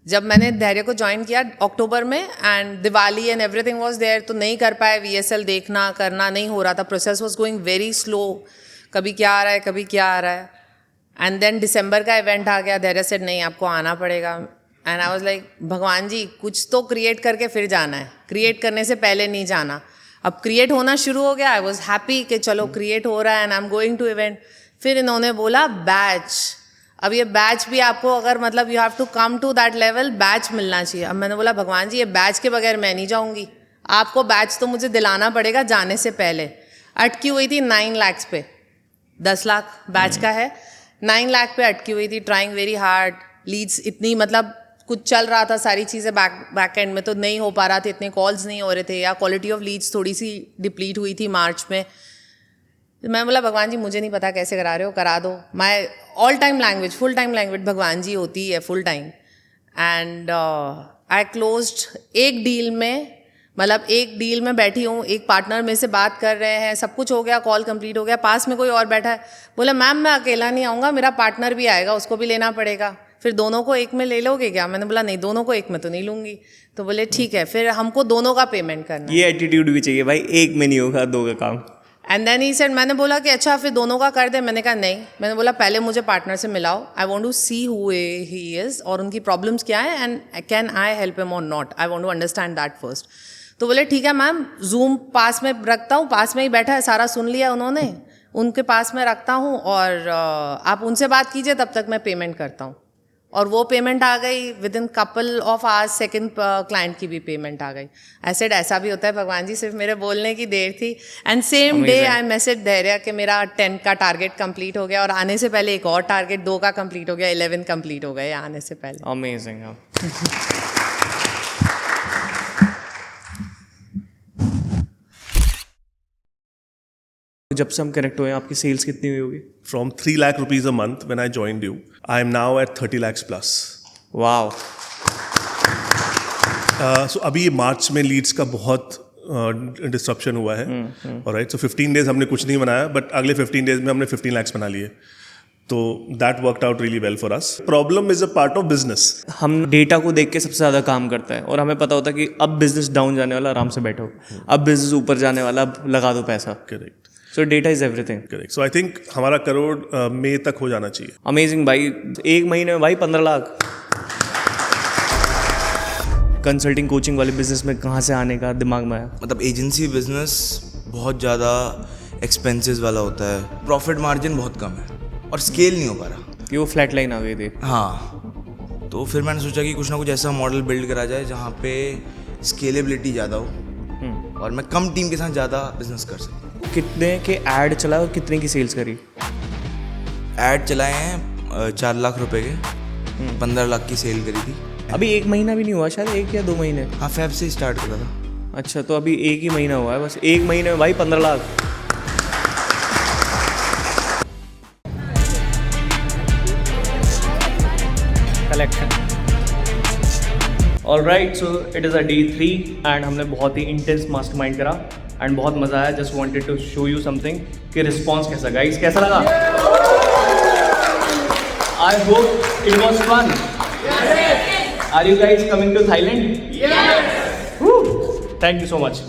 जब मैंने धैर्य को ज्वाइन किया अक्टूबर में, and Diwali and everything was there, तो नहीं कर पाए, VSL देखना करना नहीं हो रहा था, process was going very slow, कभी क्या आ रहा है कभी क्या आ रहा है। एंड देन दिसंबर का इवेंट आ गया, धैर्य सेड नहीं आपको आना पड़ेगा, एंड आई वाज लाइक भगवान जी कुछ तो क्रिएट करके फिर जाना है, क्रिएट करने से पहले नहीं जाना। अब क्रिएट होना शुरू हो गया, आई वॉज हैप्पी कि चलो क्रिएट हो रहा है and I am going to event. फिर इन्होंने बोला बैच, अब ये बैच भी आपको अगर मतलब you have to come to that level, batch मिलना चाहिए। अब मैंने बोला भगवान जी ये बैच के बगैर मैं नहीं जाऊंगी, आपको बैच तो मुझे दिलाना पड़ेगा जाने से पहले। अटकी हुई थी 9 लाख पे, 10 लाख बैच का है, 9 लाख पे अटकी हुई थी, ट्राइंग वेरी हार्ड। लीड्स इतनी मतलब कुछ चल रहा था, सारी चीज़ें बैक एंड में तो नहीं हो पा रहा था, इतने कॉल्स नहीं हो रहे थे, या क्वालिटी ऑफ लीड्स थोड़ी सी डिप्लीट हुई थी मार्च में। मैं बोला भगवान जी मुझे नहीं पता कैसे करा रहे हो, करा दो। My all time language, full time language भगवान जी होती है full time. And I closed एक डील में, मतलब एक डील में बैठी हूँ, एक पार्टनर में से बात कर रहे हैं, सब कुछ हो गया, कॉल कंप्लीट हो गया, पास में कोई और बैठा है, बोला मैम मैं अकेला नहीं आऊँगा, मेरा पार्टनर भी आएगा, उसको भी लेना पड़ेगा, फिर दोनों को एक में ले लोगे क्या? मैंने बोला नहीं, दोनों को एक में तो नहीं लूँगी। तो बोले ठीक है, फिर हमको दोनों का पेमेंट करना। ये एटीट्यूड भी चाहिए भाई, एक में नहीं होगा, 2 का काम। एंड देन ही सेड, मैंने बोला कि अच्छा फिर दोनों का कर दे। मैंने कहा नहीं, मैंने बोला पहले मुझे पार्टनर से मिलाओ, I want to see who he is और उनकी प्रॉब्लम्स क्या है, and can I help him और not, I want to understand that first. तो बोले ठीक है मैम, जूम पास में रखता हूँ, पास में ही बैठा है, सारा सुन लिया उन्होंने, उनके पास में रखता हूँ और आप उनसे बात कीजिए, तब तक मैं पेमेंट करता हूँ। और वो पेमेंट आ गई with in couple of hours, second client की भी पेमेंट आ गई। आई सेड ऐसा भी होता है भगवान जी, सिर्फ मेरे बोलने की देर थी। And same day I message धैर्य कि मेरा 10 का टारगेट कंप्लीट हो गया, और आने से पहले एक और टारगेट 2 का कंप्लीट हो गया, 11 कंप्लीट हो गए आने से पहले। अमेजिंग। जब से हम कनेक्ट हुए, आपकी सेल्स कितनी हुई होगी? From 3 lakh rupees a month when I joined you, I am now at 30 lakhs plus. Wow. So अभी ये मार्च में लीड्स का बहुत डिस्ट्रप्शन हुआ है, ऑलराइट। सो 15 डेज हमने कुछ नहीं बनाया, बट अगले 15 डेज में हमने 15 lakhs बना लिए। तो that worked out really well for us. Problem is a part of business. हम डेटा को देख के सबसे ज़्यादा काम करते हैं और हमें पता होता है कि अब बिजनेस डाउन जाने वाला, आराम से बैठो. अब बिजनेस ऊपर जाने वाला, अब लगा दो पैसा. Correct. So data is everything. Correct. So I think हमारा करोड़ मई तक हो जाना चाहिए. अमेजिंग भाई. एक महीने में भाई 15 लाख. कंसल्टिंग कोचिंग वाले बिजनेस में कहाँ से आने का दिमाग में आया? मतलब एजेंसी बिजनेस बहुत ज़्यादा एक्सपेंसेस वाला होता है, प्रॉफिट मार्जिन बहुत कम है और स्केल नहीं हो पा रहा. कि वो फ्लैट लाइन आ गई थी. हाँ, तो फिर मैंने सोचा कि कुछ ना कुछ ऐसा मॉडल बिल्ड करा जाए जहाँ पे स्केलेबिलिटी ज़्यादा हो और मैं कम टीम के साथ ज़्यादा बिजनेस कर सकूँ. कितने के ऐड चलाए और कितने की सेल्स करी? ऐड चलाए हैं 4 लाख रुपए के, 15 लाख की सेल करी थी. अभी 1 महीना भी नहीं हुआ शायद, 1 या 2 महीने. हाँ, फेब से स्टार्ट करा था. अच्छा, तो अभी 1 ही महीना हुआ है बस. 1 महीने में भाई 15 lakh. Collection. Alright, so it is a day 3 and हमने बहुत ही इंटेंस मास्टरमाइंड करा एंड बहुत मज़ा आया. Just wanted to show you something कि रिस्पॉन्स कैसा. गाइस कैसा लगा? I hope it was fun. Are you guys coming to Thailand? Thank you so much.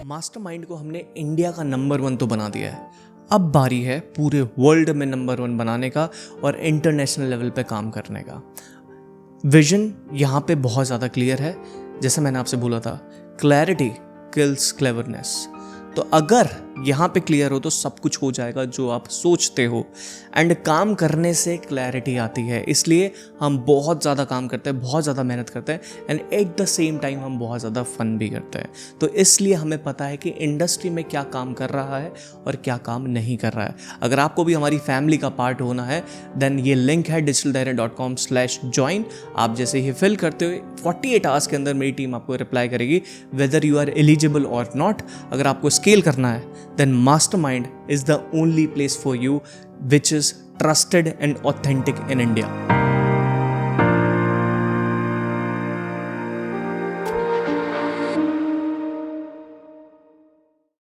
Mastermind को हमने इंडिया का नंबर 1 तो बना दिया है. अब बारी है पूरे वर्ल्ड में नंबर 1 बनाने का और इंटरनेशनल लेवल पे काम करने का. विजन यहाँ पे बहुत ज़्यादा क्लियर है. जैसे मैंने आपसे बोला था, क्लैरिटी किल्स क्लेवरनेस. तो अगर यहाँ पे क्लियर हो तो सब कुछ हो जाएगा जो आप सोचते हो. एंड काम करने से क्लैरिटी आती है, इसलिए हम बहुत ज़्यादा काम करते हैं, बहुत ज़्यादा मेहनत करते हैं and at the same time हम बहुत ज़्यादा फन भी करते हैं. तो इसलिए हमें पता है कि इंडस्ट्री में क्या काम कर रहा है और क्या काम नहीं कर रहा है. अगर आपको भी हमारी फैमिली का पार्ट होना है देन ये लिंक है digitaldirect.com/join. आप जैसे ही फिल करते हुए 48 आवर्स के अंदर मेरी टीम आपको रिप्लाई करेगी वेदर यू आर एलिजिबल और नॉट. अगर आपको स्केल करना है then Mastermind is the only place for you which is trusted and authentic in India.